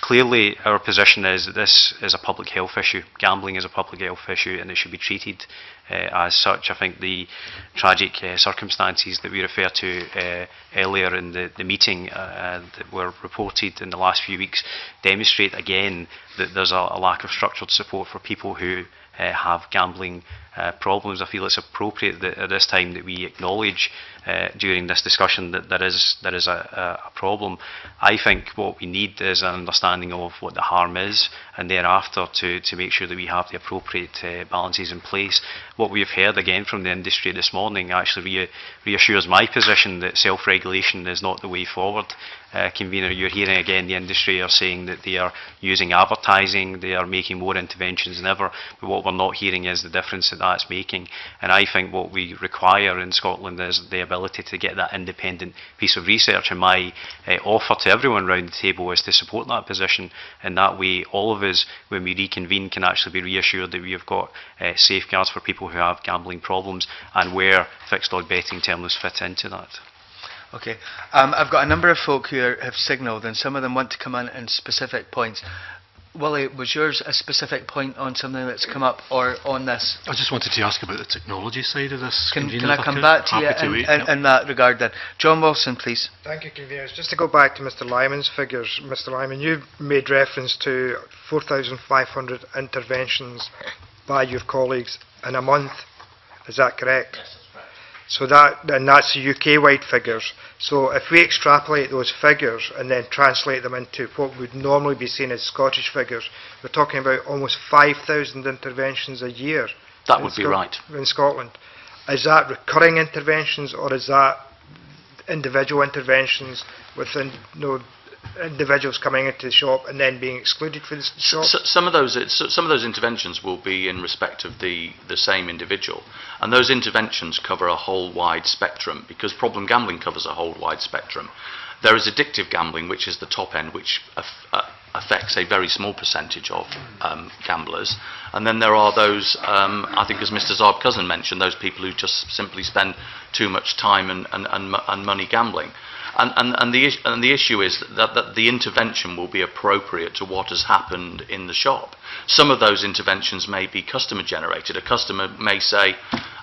Speaker 3: Clearly, our position is that this is a public health issue. Gambling is a public health issue, and it should be treated as such. I think the tragic circumstances that we referred to earlier in the meeting that were reported in the last few weeks demonstrate again that there's a lack of structured support for people who have gambling problems. I feel it's appropriate that at this time that we acknowledge during this discussion that there is a problem. I think what we need is an understanding of what the harm is, and thereafter to make sure that we have the appropriate balances in place. What we've heard again from the industry this morning actually reassures my position that self-regulation is not the way forward. Convener, you're hearing again the industry are saying that they are using advertising, they are making more interventions than ever, but what we're not hearing is the difference that that's making. And I think what we require in Scotland is the ability to get that independent piece of research, and my offer to everyone around the table is to support that position, and that way all of us, when we reconvene, can actually be reassured that we have got safeguards for people who have gambling problems, and where fixed odd betting terminals fit into that.
Speaker 1: Okay, I've got a number of folk who have signalled, and some of them want to come in specific points. Willie, was yours a specific point on something that's come up or on this?
Speaker 6: I just wanted to ask about the technology side of this.
Speaker 1: Can
Speaker 6: Convener,
Speaker 1: I come back to you in that regard then? John Wilson, please.
Speaker 10: Thank you, Conveners. Just to go back to Mr Lyman's figures, Mr Lyman, you made reference to 4,500 interventions by your colleagues in a month. Is that correct? Yes, that's correct. So that's the UK-wide figures. So if we extrapolate those figures and then translate them into what would normally be seen as Scottish figures, we're talking about almost 5,000 interventions a year.
Speaker 4: That would be right.
Speaker 10: In Scotland. Is that recurring interventions, or is that individual interventions within individuals coming into the shop and then being excluded for the shop?
Speaker 4: Some of those interventions will be in respect of the same individual, and those interventions cover a whole wide spectrum, because problem gambling covers a whole wide spectrum. There is addictive gambling, which is the top end, which affects a very small percentage of gamblers, and then there are those, I think as Mr Zarb-Cousin mentioned, those people who just simply spend too much time and money gambling. And the issue is that the intervention will be appropriate to what has happened in the shop. Some of those interventions may be customer generated. A customer may say,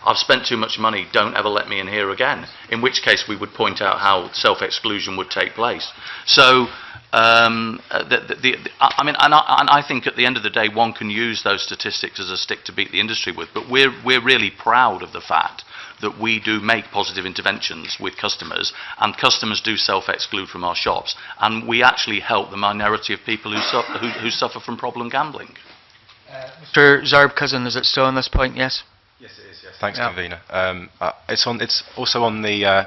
Speaker 4: I've spent too much money, don't ever let me in here again, in which case we would point out how self-exclusion would take place. So I mean, and I think at the end of the day one can use those statistics as a stick to beat the industry with, but we're really proud of the fact that we do make positive interventions with customers, and customers do self-exclude from our shops, and we actually help the minority of people who suffer from problem gambling.
Speaker 1: Mr Zarb-Cousin, is it still on this point? Yes?
Speaker 5: Yes, it is, yes. Thanks, Convener. It's also on the,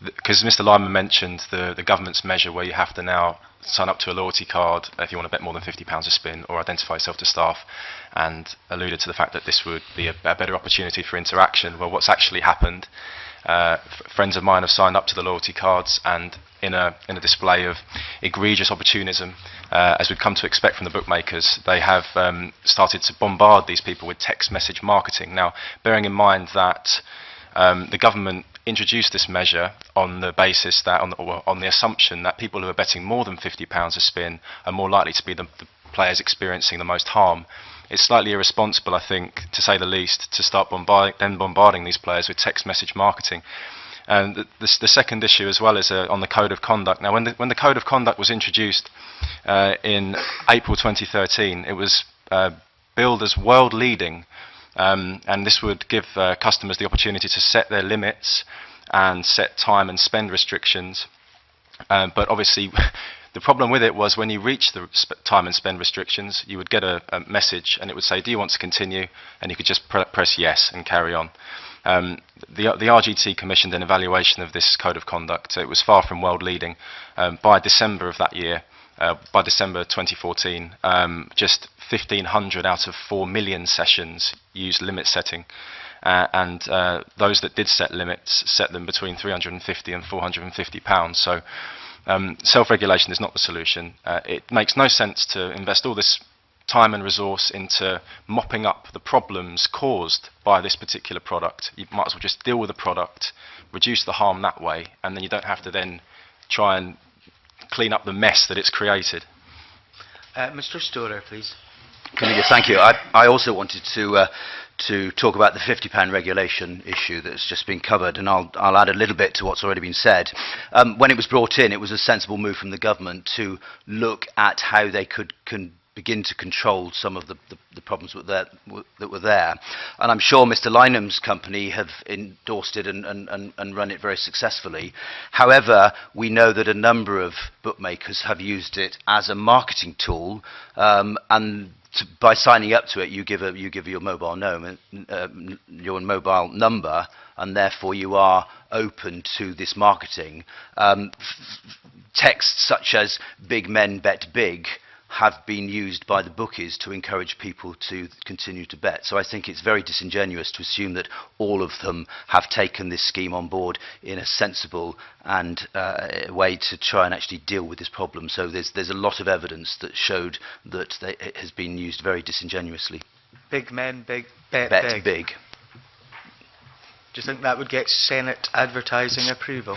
Speaker 5: because Mr Lyman mentioned the government's measure where you have to now sign up to a loyalty card if you want to bet more than £50 a spin or identify yourself to staff, and alluded to the fact that this would be a better opportunity for interaction. Well, what's actually happened, friends of mine have signed up to the loyalty cards, and in a display of egregious opportunism, as we've come to expect from the bookmakers, they have started to bombard these people with text message marketing. Now, bearing in mind that the government introduced this measure on the basis that, on the assumption that people who are betting more than £50 a spin are more likely to be the players experiencing the most harm. It's slightly irresponsible, I think, to say the least, to start bombarding these players with text message marketing. And the second issue as well is on the code of conduct. Now, when the code of conduct was introduced in April 2013, it was billed as world leading. And this would give customers the opportunity to set their limits and set time and spend restrictions. But obviously, the problem with it was when you reach the time and spend restrictions, you would get a message and it would say, do you want to continue? And you could just press yes and carry on. The RGT commissioned an evaluation of this code of conduct. It was far from world leading. By December of that year, by December 2014, just 1,500 out of 4 million sessions used limit setting, and those that did set limits set them between £350 and £450. So self-regulation is not the solution. It makes no sense to invest all this time and resource into mopping up the problems caused by this particular product. You might as well just deal with the product, reduce the harm that way, and then you don't have to then try and clean up the mess that it's created.
Speaker 1: Mr Stewart, please.
Speaker 11: Thank you. I also wanted to talk about the £50 regulation issue that's just been covered, and I'll add a little bit to what's already been said. When it was brought in, it was a sensible move from the government to look at how they could begin to control some of the problems that were there. And I'm sure Mr Lynham's company have endorsed it and run it very successfully. However, we know that a number of bookmakers have used it as a marketing tool, and by signing up to it, you give your mobile number, and therefore you are open to this marketing. Texts such as "Big men bet big" have been used by the bookies to encourage people to continue to bet. So I think it's very disingenuous to assume that all of them have taken this scheme on board in a sensible and way to try and actually deal with this problem. So there's a lot of evidence that showed that it has been used very disingenuously.
Speaker 1: Big men, bet
Speaker 11: big.
Speaker 1: Do you think that would get Senate advertising approval?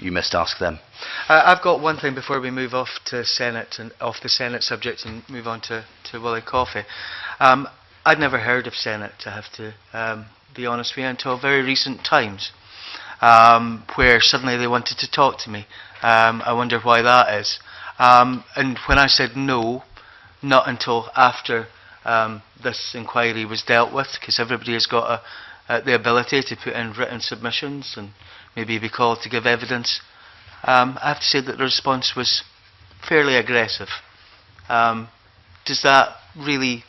Speaker 11: you must ask them.
Speaker 1: I've got one thing before we move off to Senate and off the Senate subject and move on to Willie Coffey. I'd never heard of Senate, to have to be honest with you, until very recent times, where suddenly they wanted to talk to me. I wonder why that is. And when I said no, not until after this inquiry was dealt with, because everybody has got the ability to put in written submissions and maybe be called to give evidence, I have to say that the response was fairly aggressive. Does that really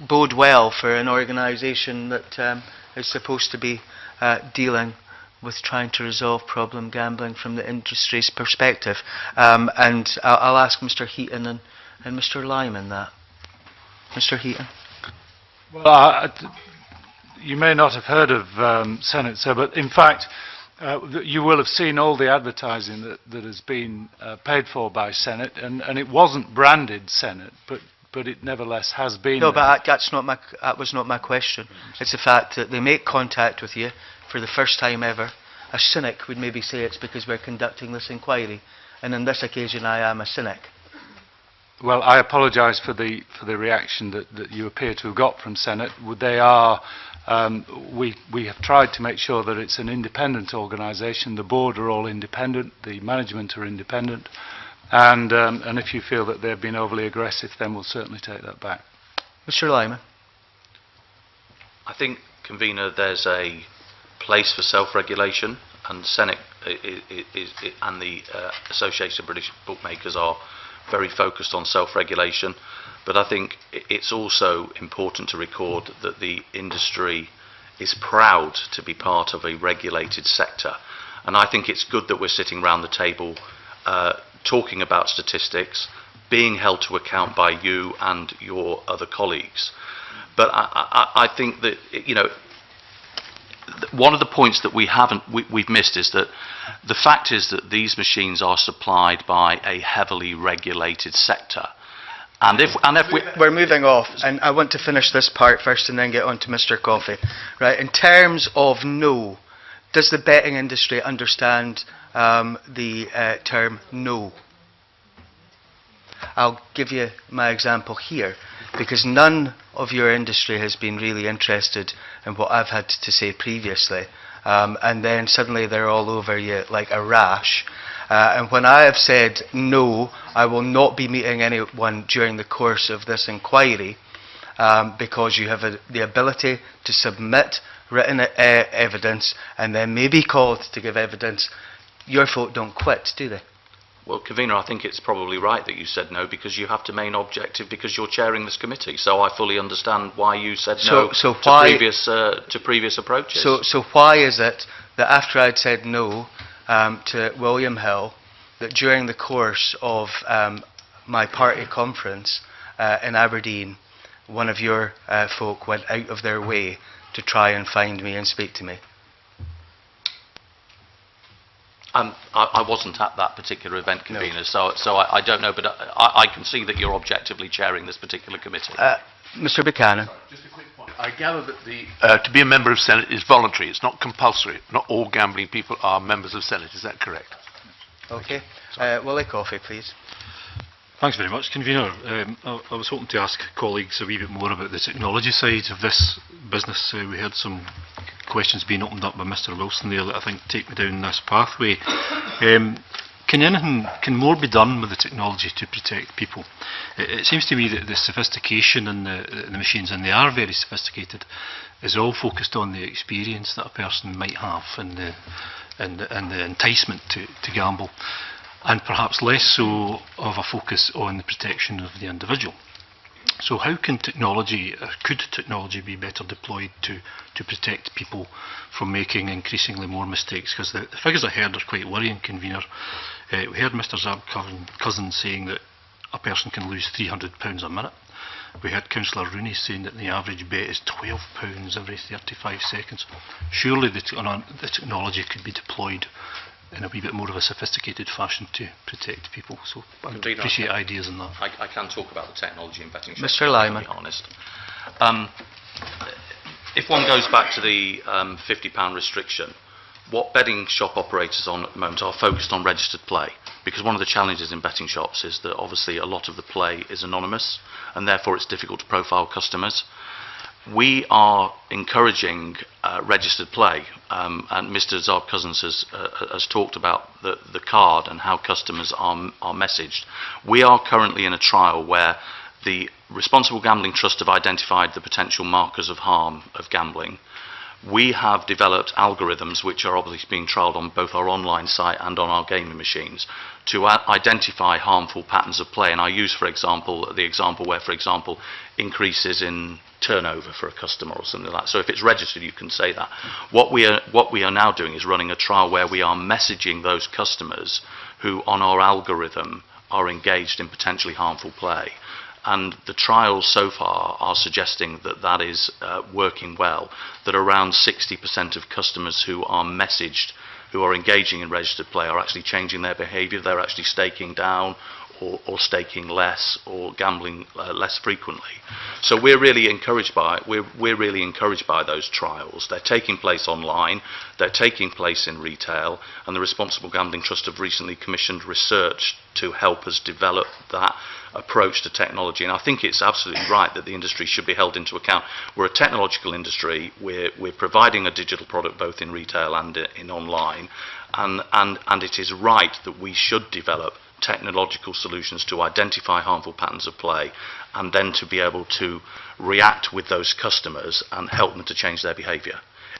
Speaker 1: bode well for an organisation that is supposed to be dealing with trying to resolve problem gambling from the industry's perspective? And I'll ask Mr. Heaton and Mr. Lyman that. Mr. Heaton.
Speaker 7: Well, you may not have heard of Senate, sir, but in fact, you will have seen all the advertising that has been paid for by Senate, and it wasn't branded Senate, but it nevertheless has been.
Speaker 1: No, but that was not my question. It's the fact that they make contact with you for the first time ever. A cynic would maybe say it's because we're conducting this inquiry, and on this occasion I am a cynic.
Speaker 7: Well, I apologise for the reaction that you appear to have got from Senate. They are. We have tried to make sure that it's an independent organisation. The board are all independent. The management are independent. And if you feel that they've been overly aggressive, then we'll certainly take that back.
Speaker 1: Mr. Lyman.
Speaker 4: I think, Convener, there's a place for self-regulation, and Senate and the Association of British Bookmakers are very focused on self-regulation. But I think it's also important to record that the industry is proud to be part of a regulated sector. And I think it's good that we're sitting around the table talking about statistics, being held to account by you and your other colleagues. But I think that, you know, one of the points that we've missed is that the fact is that these machines are supplied by a heavily regulated sector. And if
Speaker 1: we're moving off, and I want to finish this part first and then get on to Mr. Coffey. Right, in terms of no, does the betting industry understand the term no? I'll give you my example here, because none of your industry has been really interested in what I've had to say previously, and then suddenly they're all over you like a rash. And when I have said no, I will not be meeting anyone during the course of this inquiry, because you have the ability to submit written evidence and then may be called to give evidence. Your folk don't quit, do they?
Speaker 4: Well, Convener, I think it's probably right that you said no, because you have to main objective because you're chairing this committee. So I fully understand why you said no to previous approaches.
Speaker 1: So why is it that after I'd said no to William Hill, that during the course of my party conference in Aberdeen, one of your folk went out of their way to try and find me and speak to me?
Speaker 4: I wasn't at that particular event, Convener, no. so I don't know, but I can see that you're objectively chairing this particular committee.
Speaker 1: Mr. Buchanan.
Speaker 8: Just a quick point. I gather that to be a member of Senate is voluntary. It's not compulsory. Not all gambling people are members of Senate. Is that correct?
Speaker 1: Okay. Willie Coffey, please.
Speaker 13: Thanks very much, Convener. I was hoping to ask colleagues a wee bit more about the technology side of this business. We heard some questions being opened up by Mr. Wilson there that I think take me down this pathway. Can more be done with the technology to protect people? It seems to me that the sophistication in the machines, and they are very sophisticated, is all focused on the experience that a person might have and the enticement to gamble, and perhaps less so of a focus on the protection of the individual. So how can could technology be better deployed to protect people from making increasingly more mistakes? Because the figures I heard are quite worrying, Convener. We heard Mr. Zarb-Cousin saying that a person can lose £300 a minute. We heard Councillor Rooney saying that the average bet is £12 every 35 seconds. Surely the technology could be deployed in a wee bit more of a sophisticated fashion to protect people. So I appreciate ideas on that.
Speaker 4: I can talk about the technology in betting.
Speaker 1: Mr. Lyman.
Speaker 4: To be honest. If one goes back to the £50 restriction, what betting shop operators on at the moment are focused on registered play, because one of the challenges in betting shops is that obviously a lot of the play is anonymous, and therefore it's difficult to profile customers. We are encouraging registered play, and Mr. Zarb-Cousin has talked about the card and how customers are messaged. We are currently in a trial where the Responsible Gambling Trust have identified the potential markers of harm of gambling. We have developed algorithms which are obviously being trialled on both our online site and on our gaming machines to identify harmful patterns of play. And I use, for example, the example where, for example, increases in turnover for a customer or something like that. So if it's registered, you can say that. What we are now doing is running a trial where we are messaging those customers who, on our algorithm, are engaged in potentially harmful play. And the trials so far are suggesting that that is working well, that around 60% of customers who are messaged, who are engaging in registered play, are actually changing their behaviour. They're actually staking down or staking less or gambling less frequently. So we're really encouraged by we're really encouraged by those trials. They're taking place online, they're taking place in retail, and the Responsible Gambling Trust have recently commissioned research to help us develop that approach to technology. And I think it's absolutely right that the industry should be held into account. We're a technological industry. We're providing a digital product both in retail and in online, and it is right that we should develop technological solutions to identify harmful patterns of play and then to be able to react with those customers and help them to change their behaviour.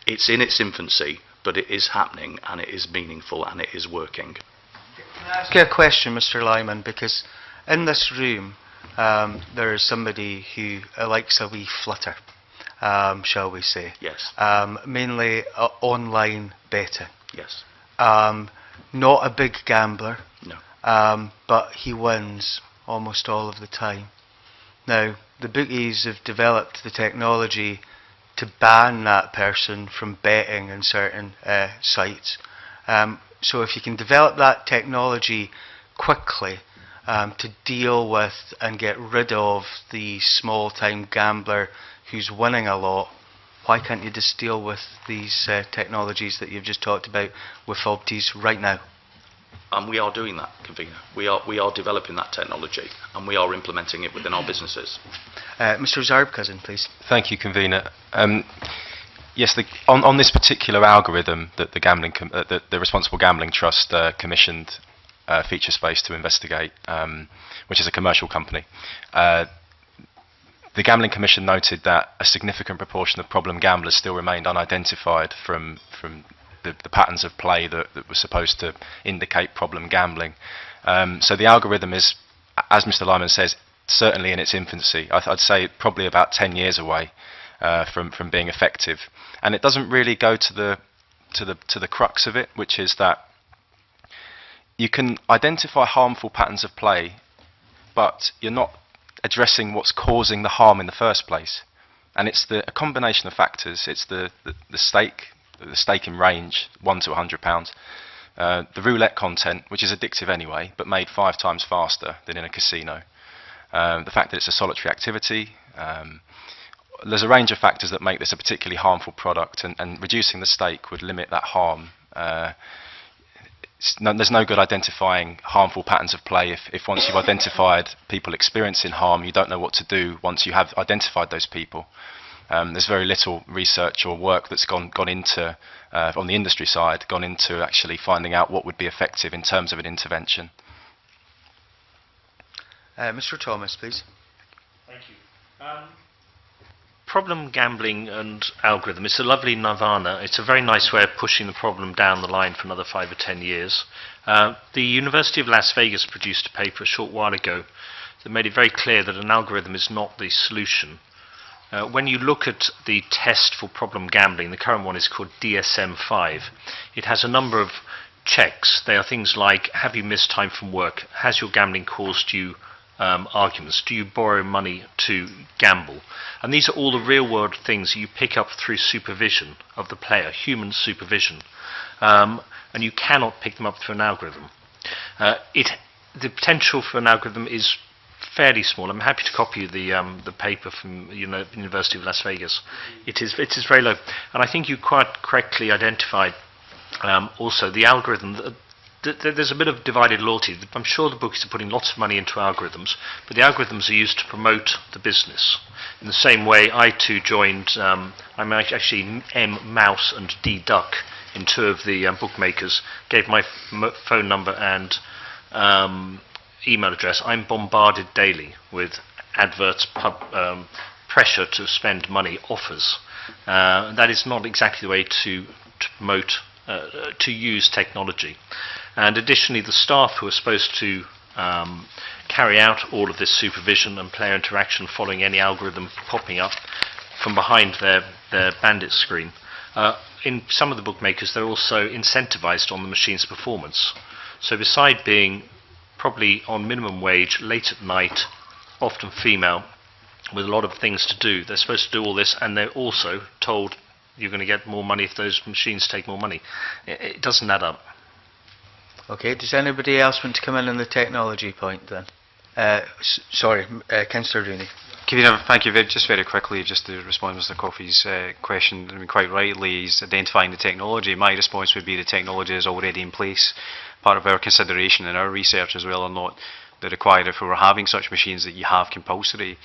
Speaker 4: It's in its infancy, but it is happening and it is meaningful and it is working.
Speaker 1: Can I ask you a question, Mr. Lyman? Because in this room there is somebody who likes a wee flutter, shall we say.
Speaker 4: Yes.
Speaker 1: Mainly online betting.
Speaker 4: Yes.
Speaker 1: Not a big gambler.
Speaker 4: No.
Speaker 1: But he wins almost all of the time. Now, the bookies have developed the technology to ban that person from betting in certain sites. So if you can develop that technology quickly to deal with and get rid of the small-time gambler who's winning a lot, why can't you just deal with these technologies that you've just talked about with FOBTs right now?
Speaker 4: And we are doing that, Convenor. We are developing that technology and we are implementing it within our businesses.
Speaker 1: Mr. Zarb-Cousin, please.
Speaker 5: Thank you, Convenor. Yes, on this particular algorithm that the Responsible Gambling Trust commissioned Feature Space to investigate, which is a commercial company, the Gambling Commission noted that a significant proportion of problem gamblers still remained unidentified from the patterns of play that were supposed to indicate problem gambling. So the algorithm is, as Mr. Lyman says, certainly in its infancy. I'd say probably about 10 years away from being effective. And it doesn't really go to the crux of it, which is that you can identify harmful patterns of play, but you're not addressing what's causing the harm in the first place. And it's a combination of factors. It's the staking range, £1 to £100, the roulette content, which is addictive anyway, but made 5 times faster than in a casino, the fact that it's a solitary activity. There's a range of factors that make this a particularly harmful product, and reducing the stake would limit that harm. There's no good identifying harmful patterns of play if once you've identified people experiencing harm, you don't know what to do once you have identified those people. There's very little research or work that's gone into, on the industry side, gone into actually finding out what would be effective in terms of an intervention.
Speaker 1: Mr. Thomas, please.
Speaker 9: Thank you. Problem gambling and algorithm, it's a lovely nirvana. It's a very nice way of pushing the problem down the line for another 5 or 10 years. The University of Las Vegas produced a paper a short while ago that made it very clear that an algorithm is not the solution. When you look at the test for problem gambling, the current one is called DSM-5. It has a number of checks. They are things like, have you missed time from work? Has your gambling caused you arguments? Do you borrow money to gamble? And these are all the real world things you pick up through supervision of the player, human supervision. And you cannot pick them up through an algorithm. The potential for an algorithm is fairly small. I'm happy to copy you the paper from University of Las Vegas. It is very low. And I think you quite correctly identified Also, the algorithm, there's a bit of divided loyalty. I'm sure the bookies are putting lots of money into algorithms, but the algorithms are used to promote the business. In the same way, I too joined, I'm actually M Mouse and D Duck in two of the bookmakers, gave my phone number and email address. I'm bombarded daily with adverts, pressure to spend money, offers. That is not exactly the way to promote, to use technology. And additionally, the staff who are supposed to carry out all of this supervision and player interaction following any algorithm popping up from behind their bandit screen, in some of the bookmakers they're also incentivized on the machine's performance. So beside being probably on minimum wage, late at night, often female, with a lot of things to do, they're supposed to do all this, and they're also told you're going to get more money if those machines take more money. It doesn't add up.
Speaker 1: Okay, does anybody else want to come in on the technology point then? Sorry, Councillor Rooney.
Speaker 3: Convener, thank you. Just very quickly, just to respond to Mr. Coffey's question, I mean, quite rightly, he's identifying the technology. My response would be the technology is already in place. Part of our consideration in our research as well or not, that required if we were having such machines that you have compulsory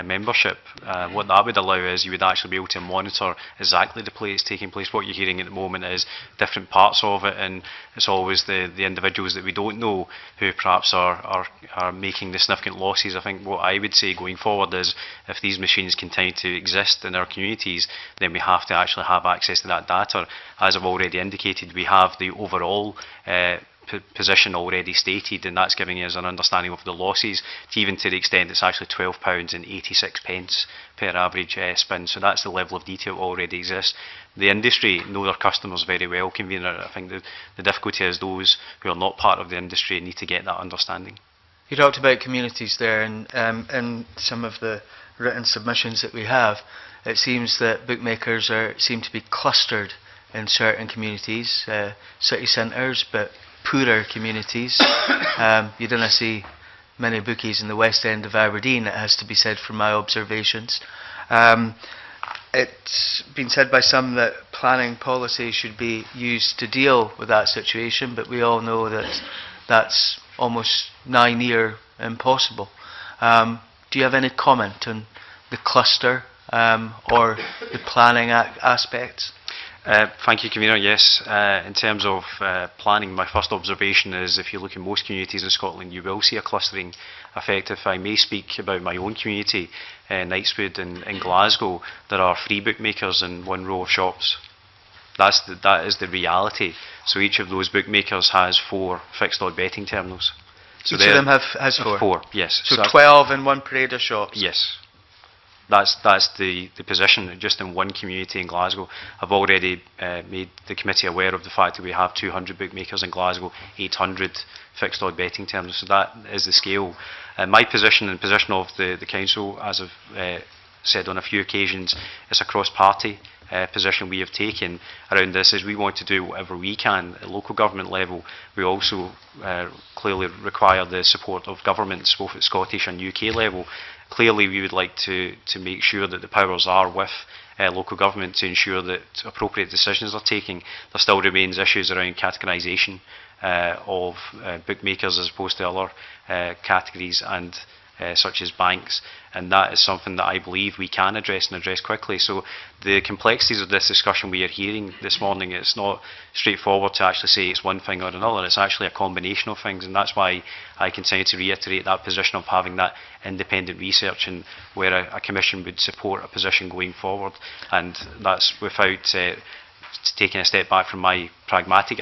Speaker 3: membership. What that would allow is you would actually be able to monitor exactly the play that's taking place. What you're hearing at the moment is different parts of it, and it's always the individuals that we don't know who perhaps are making the significant losses. I think what I would say going forward is if these machines continue to exist in our communities, then we have to actually have access to that data. As I've already indicated, we have the overall position already stated, and that's giving us an understanding of the losses, even to the extent it's actually £12.86 per average spin. So that's the level of detail already exists. The industry know their customers very well, Convener. I think the difficulty is those who are not part of the industry need to get that understanding.
Speaker 1: You talked about communities there, and in some of the written submissions that we have, it seems that bookmakers seem to be clustered in certain communities, city centres, but poorer communities. You don't see many bookies in the West End of Aberdeen, it has to be said from my observations. It's been said by some that planning policy should be used to deal with that situation, but we all know that that's almost nigh near impossible. Do you have any comment on the cluster or the planning aspects?
Speaker 3: Thank you, Convener. Yes, in terms of planning, my first observation is if you look in most communities in Scotland, you will see a clustering effect. If I may speak about my own community, Knightswood in Glasgow, there are 3 bookmakers in one row of shops. That is the reality. So each of those bookmakers has 4 fixed odd betting terminals. So
Speaker 1: each of them has 4?
Speaker 3: 4, yes.
Speaker 1: So 12 in one parade of shops?
Speaker 3: Yes. That's the position just in one community in Glasgow. I've already made the committee aware of the fact that we have 200 bookmakers in Glasgow, 800 fixed odd betting terminals, so that is the scale. My position and position of the council, as I've said on a few occasions, is a cross-party position we have taken around this, is we want to do whatever we can at local government level. We also clearly require the support of governments, both at Scottish and UK level. Clearly we would like to make sure that the powers are with local government to ensure that appropriate decisions are taken. There still remains issues around categorisation of bookmakers as opposed to other categories and such as banks, and that is something that I believe we can address and address quickly. So the complexities of this discussion we are hearing this morning, it's not straightforward to actually say it's one thing or another, it's actually a combination of things, and that's why I continue to reiterate that position of having that independent research and where a commission would support a position going forward, and that's without taking a step back from my pragmatic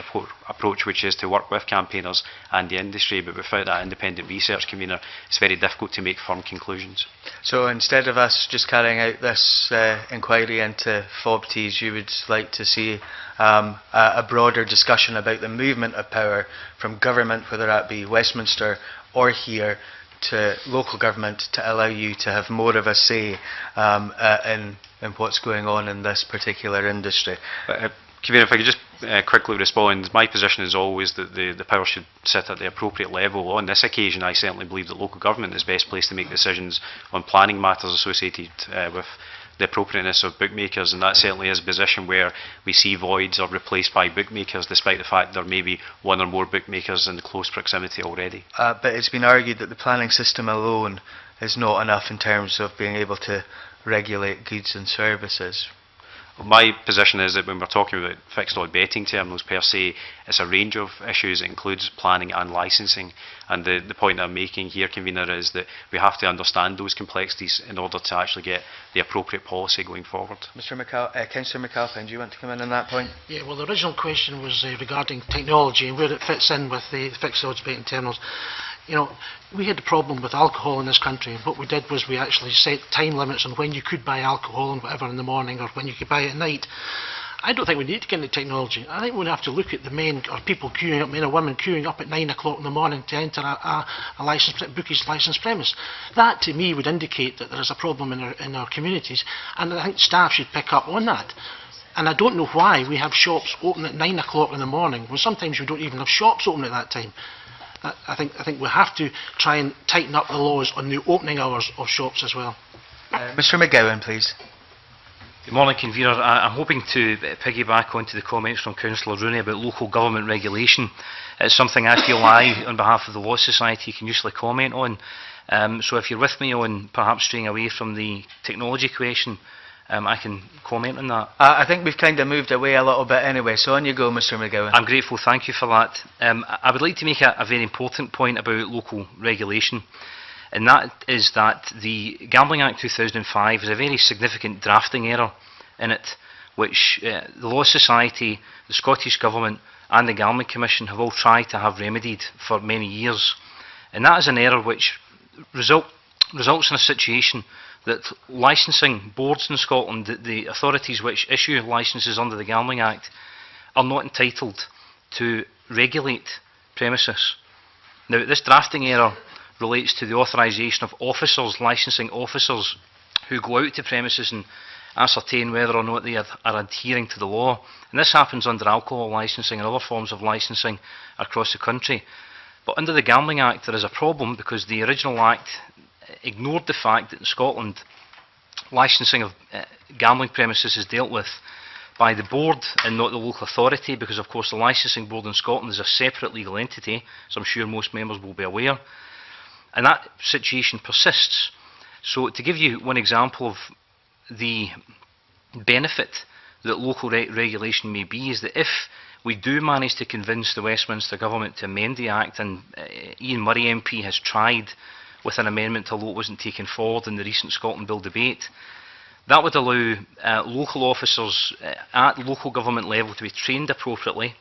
Speaker 3: approach, which is to work with campaigners and the industry, but without that independent research, Convener, it's very difficult to make firm conclusions.
Speaker 1: So instead of us just carrying out this inquiry into FOBTs, you would like to see a broader discussion about the movement of power from government, whether that be Westminster or here, to local government, to allow you to have more of a say in what's going on in this particular industry.
Speaker 3: Convener, if I could just quickly respond, my position is always that the power should sit at the appropriate level. On this occasion, I certainly believe that local government is best placed to make decisions on planning matters associated with the appropriateness of bookmakers, and that certainly is a position where we see voids are replaced by bookmakers, despite the fact there may be one or more bookmakers in close proximity already.
Speaker 1: But it's been argued that the planning system alone is not enough in terms of being able to regulate goods and services.
Speaker 3: My position is that when we're talking about fixed odd betting terminals per se, it's a range of issues. It includes planning and licensing. And the point I'm making here, Convener, is that we have to understand those complexities in order to actually get the appropriate policy going forward.
Speaker 1: Councillor McAlpine, do you want to come in on that point?
Speaker 6: Yeah, well, the original question was regarding technology and where it fits in with the fixed odds betting terminals. You know, we had a problem with alcohol in this country, and what we did was we actually set time limits on when you could buy alcohol and whatever in the morning, or when you could buy it at night. I don't think we need to get into technology. I think we have to look at the men or people queuing up, men or women queuing up at 9 o'clock in the morning to enter a bookies licensed premise. That to me would indicate that there is a problem in our communities, and I think staff should pick up on that. And I don't know why we have shops open at 9 o'clock in the morning when sometimes we don't even have shops open at that time. I think we have to try and tighten up the laws on the opening hours of shops as well.
Speaker 1: Mr McGowan, please.
Speaker 13: Good morning, Convener. I'm hoping to piggyback onto the comments from Councillor Rooney about local government regulation. It's something I feel I, on behalf of the Law Society, can usefully comment on. So if you're with me on perhaps straying away from the technology question, I can comment on that.
Speaker 1: I think we've kind of moved away a little bit anyway, so on you go, Mr McGowan.
Speaker 13: I'm grateful, thank you for that. I would like to make a very important point about local regulation, and that is that the Gambling Act 2005 is a very significant drafting error in it, which the Law Society, the Scottish Government and the Gambling Commission have all tried to have remedied for many years. And that is an error which results in a situation that licensing boards in Scotland, the authorities which issue licences under the Gambling Act, are not entitled to regulate premises. Now, this drafting error relates to the authorisation of officers, licensing officers, who go out to premises and ascertain whether or not they are adhering to the law. And this happens under alcohol licensing and other forms of licensing across the country. But under the Gambling Act there is a problem, because the original Act ignored the fact that in Scotland licensing of gambling premises is dealt with by the board and not the local authority, because of course the licensing board in Scotland is a separate legal entity, as I'm sure most members will be aware, and that situation persists. So to give you one example of the benefit that local regulation may be, is that if we do manage to convince the Westminster Government to amend the Act, and Ian Murray MP has tried with an amendment, although it wasn't taken forward in the recent Scotland Bill debate, that would allow local officers at local government level to be trained appropriately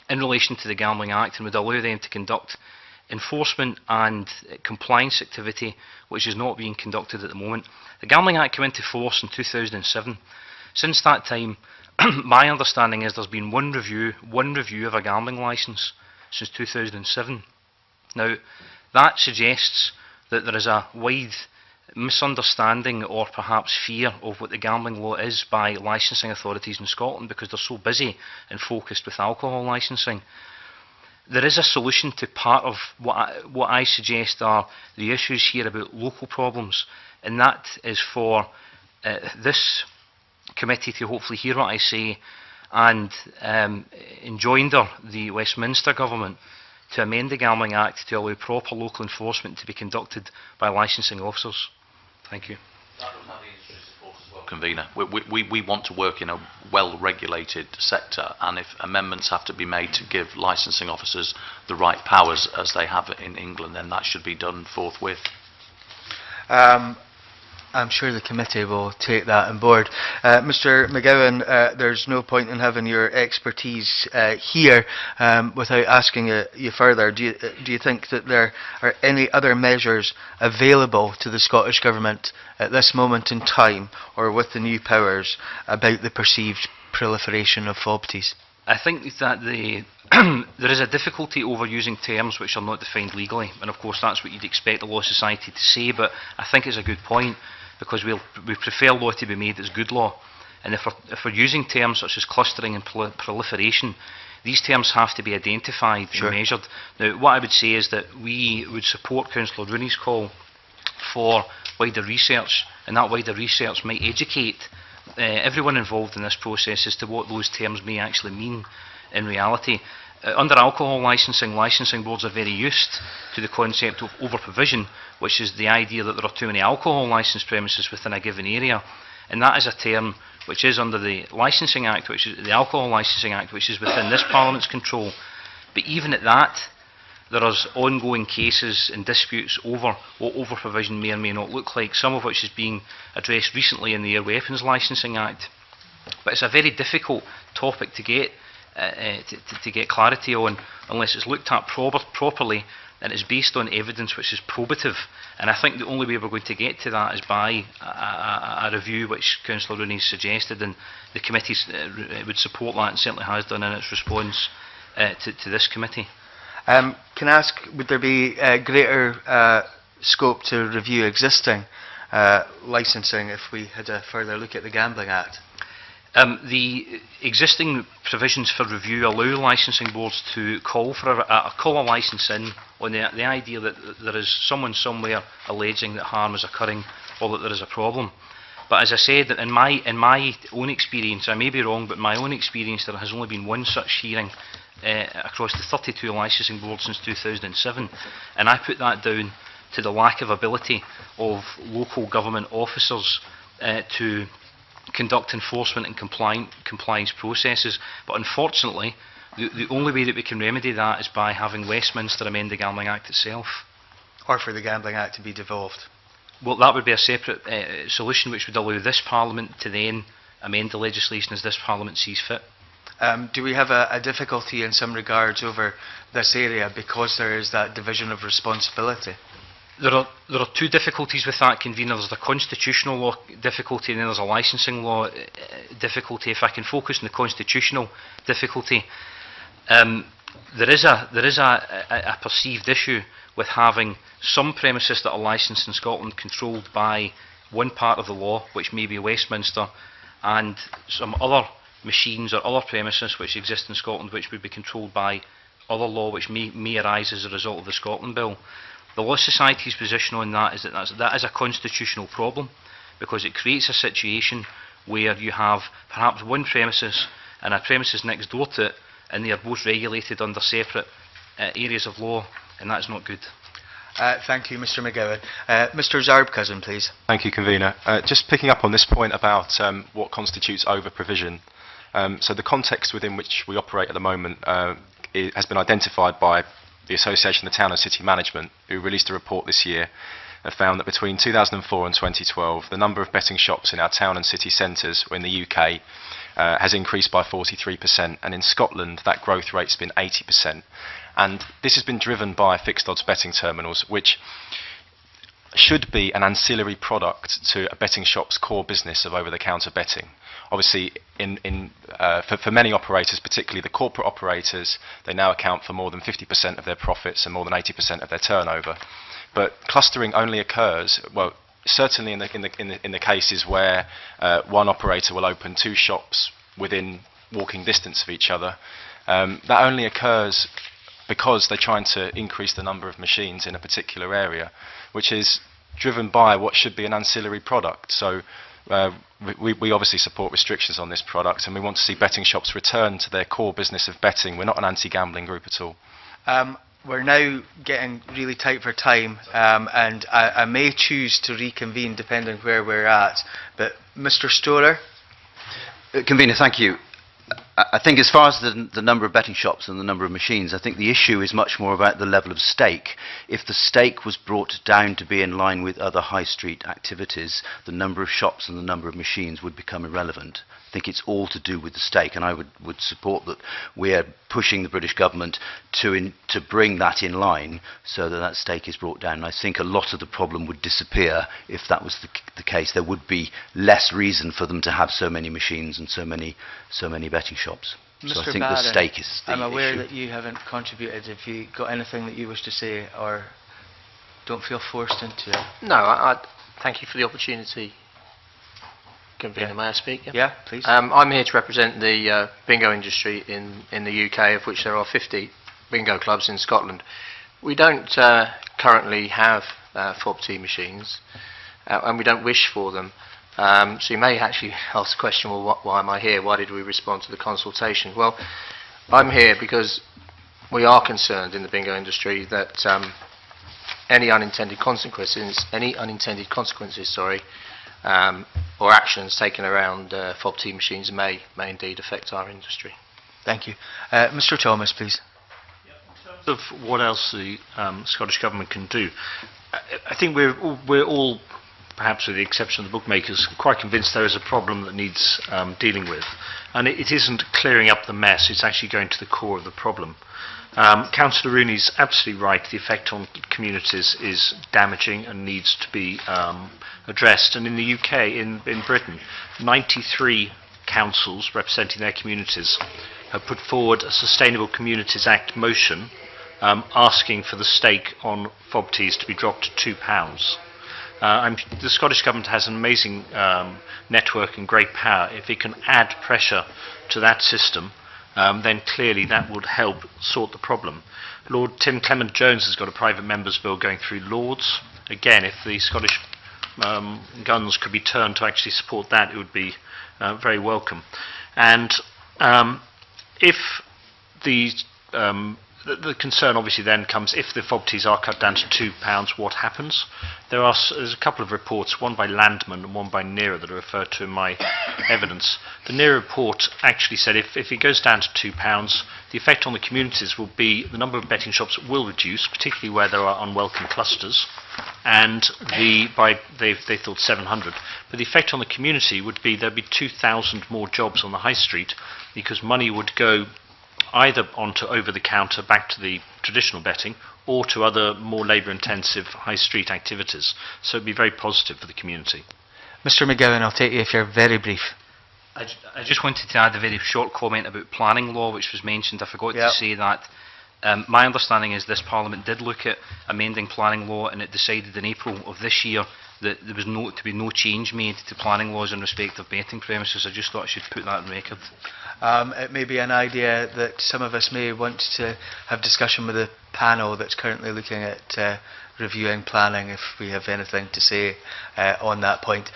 Speaker 13: in relation to the Gambling Act, and would allow them to conduct enforcement and compliance activity which is not being conducted at the moment. The Gambling Act came into force in 2007. Since that time, my understanding is there's been one review of a gambling licence since 2007. Now, that suggests that there is a wide misunderstanding or perhaps fear of what the gambling law is by licensing authorities in Scotland, because they're so busy and focused with alcohol licensing. There is a solution to part of what I suggest are the issues here about local problems, and that is for this committee to hopefully hear what I say and enjoinder the Westminster Government to amend the Gambling Act to allow proper local enforcement to be conducted by licensing officers. Thank you.
Speaker 4: Convener. We want to work in a well-regulated sector, and if amendments have to be made to give licensing officers the right powers as they have in England, then that should be done forthwith.
Speaker 1: I'm sure the committee will take that on board. Mr McGowan, there's no point in having your expertise here without asking you further. Do you think that there are any other measures available to the Scottish Government at this moment in time, or with the new powers, about the perceived proliferation of FOBTs?
Speaker 13: I think that there is a difficulty over using terms which are not defined legally, and of course that's what you'd expect the Law Society to say, but I think it's a good point, because we prefer law to be made as good law. And if we're using terms such as clustering and proliferation, these terms have to be identified and measured. Now, what I would say is that we would support Councillor Rooney's call for wider research
Speaker 14: and that wider research might educate everyone involved in this process as to what those terms may actually mean in reality. Under alcohol licensing, licensing boards are very used to the concept of over-provision, which is the idea that there are too many alcohol licensed premises within a given area, and that is a term which is under the Licensing Act, which is the Alcohol Licensing Act, which is within this Parliament's control. But even at that, there are ongoing cases and disputes over what over-provision may or may not look like, some of which is being addressed recently in the Air Weapons Licensing Act. But it's a very difficult topic to get clarity on unless it's looked at properly and it's based on evidence which is probative. And I think the only way we're going to get to that is by a review which Councillor Rooney suggested, and the committee would support that and certainly has done in its response to this committee.
Speaker 1: Can I ask, would there be greater scope to review existing licensing if we had a further look at the Gambling Act?
Speaker 14: The existing provisions for review allow licensing boards to call for a licence in on the idea that there is someone somewhere alleging that harm is occurring or that there is a problem. But as I said, in my own experience, I may be wrong, but my own experience, there has only been one such hearing across the 32 licensing boards since 2007, and I put that down to the lack of ability of local government officers to conduct enforcement and compliance processes. But unfortunately, the only way that we can remedy that is by having Westminster amend the Gambling Act itself.
Speaker 1: Or for the Gambling Act to be devolved?
Speaker 14: Well, that would be a separate solution which would allow this Parliament to then amend the legislation as this Parliament sees fit.
Speaker 1: Do we have a difficulty in some regards over this area because there is that division of responsibility?
Speaker 14: There are two difficulties with that, Convener. There's the constitutional law difficulty and then there's a licensing law difficulty. If I can focus on the constitutional difficulty, there is a perceived issue with having some premises that are licensed in Scotland controlled by one part of the law, which may be Westminster, and some other machines or other premises which exist in Scotland which would be controlled by other law which may arise as a result of the Scotland Bill. The Law Society's position on that is that is a constitutional problem, because it creates a situation where you have perhaps one premises and a premises next door to it, and they are both regulated under separate areas of law, and that's not good.
Speaker 1: Thank you, Mr McGowan. Mr Zarb-Cousin, please.
Speaker 5: Thank you, Convener. Just picking up on this point about what constitutes over-provision. So the context within which we operate at the moment has been identified by the Association of Town and City Management, who released a report this year that found that between 2004 and 2012, the number of betting shops in our town and city centres in the UK has increased by 43%, and in Scotland that growth rate's been 80%. And this has been driven by fixed odds betting terminals, which should be an ancillary product to a betting shop's core business of over-the-counter betting. Obviously, for many operators, particularly the corporate operators, they now account for more than 50% of their profits and more than 80% of their turnover. But clustering only occurs, well, certainly in the cases where one operator will open two shops within walking distance of each other. That only occurs because they're trying to increase the number of machines in a particular area, which is driven by what should be an ancillary product. So we obviously support restrictions on this product, and we want to see betting shops return to their core business of betting. We're not an anti-gambling group at all.
Speaker 1: We're now getting really tight for time, and I may choose to reconvene depending where we're at. But Mr Stewart?
Speaker 11: Convener, thank you. I think as far as the number of betting shops and the number of machines, I think the issue is much more about the level of stake. If the stake was brought down to be in line with other high street activities, the number of shops and the number of machines would become irrelevant. I think it's all to do with the stake, and I would support that we're pushing the British government to bring that in line so that that stake is brought down. And I think a lot of the problem would disappear if that was the case. There would be less reason for them to have so many machines and so many betting shops.
Speaker 1: Mr.
Speaker 11: So I think
Speaker 1: Barron,
Speaker 11: the stake is the
Speaker 1: I'm aware
Speaker 11: issue.
Speaker 1: that you haven't contributed. Have you got anything that you wish to say, or don't feel forced into it?
Speaker 15: No, I thank you for the opportunity. Convener, may I speak?
Speaker 1: Yeah, please.
Speaker 15: I'm here to represent the bingo industry in the UK, of which there are 50 bingo clubs in Scotland. We don't currently have FOBT machines, and we don't wish for them. So you may actually ask the question, well, why am I here? Why did we respond to the consultation? Well, I'm here because we are concerned in the bingo industry that any unintended consequences, or actions taken around FOBT machines may indeed affect our industry.
Speaker 1: Thank you. Mr. Thomas, please.
Speaker 9: In terms of what else the Scottish Government can do, I think we're all, perhaps with the exception of the bookmakers, quite convinced there is a problem that needs dealing with. And it isn't clearing up the mess, it's actually going to the core of the problem. Councillor Rooney is absolutely right. The effect on communities is damaging and needs to be addressed. And in the UK, in Britain, 93 councils representing their communities have put forward a Sustainable Communities Act motion asking for the stake on FOBTs to be dropped to £2. The Scottish Government has an amazing network and great power. If it can add pressure to that system, then clearly that would help sort the problem. Lord Tim Clement-Jones has got a private members bill going through Lords. Again, if the Scottish guns could be turned to actually support that, it would be very welcome. And if the concern obviously then comes, if the FOBTs are cut down to £2, what happens? There's a couple of reports, one by Landman and one by NERA, that are referred to in my evidence. The NERA report actually said if it goes down to £2, the effect on the communities will be the number of betting shops will reduce, particularly where there are unwelcome clusters, and they thought 700. But the effect on the community would be there'd be 2,000 more jobs on the high street, because money would go either onto over-the-counter back to the traditional betting or to other more labour-intensive high street activities. So it would be very positive for the community.
Speaker 1: Mr. McGowan, I'll take you if you're very brief.
Speaker 14: I just wanted to add a very short comment about planning law, which was mentioned. I forgot to say that my understanding is this Parliament did look at amending planning law, and it decided in April of this year that there was to be no change made to planning laws in respect of betting premises. I just thought I should put that on record.
Speaker 1: It may be an idea that some of us may want to have discussion with the panel that's currently looking at reviewing planning, if we have anything to say on that point.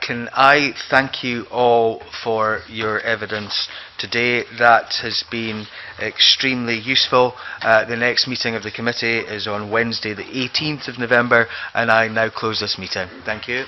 Speaker 1: Can I thank you all for your evidence today? That has been extremely useful. The next meeting of the committee is on Wednesday the 18th of November, and I now close this meeting. Thank you.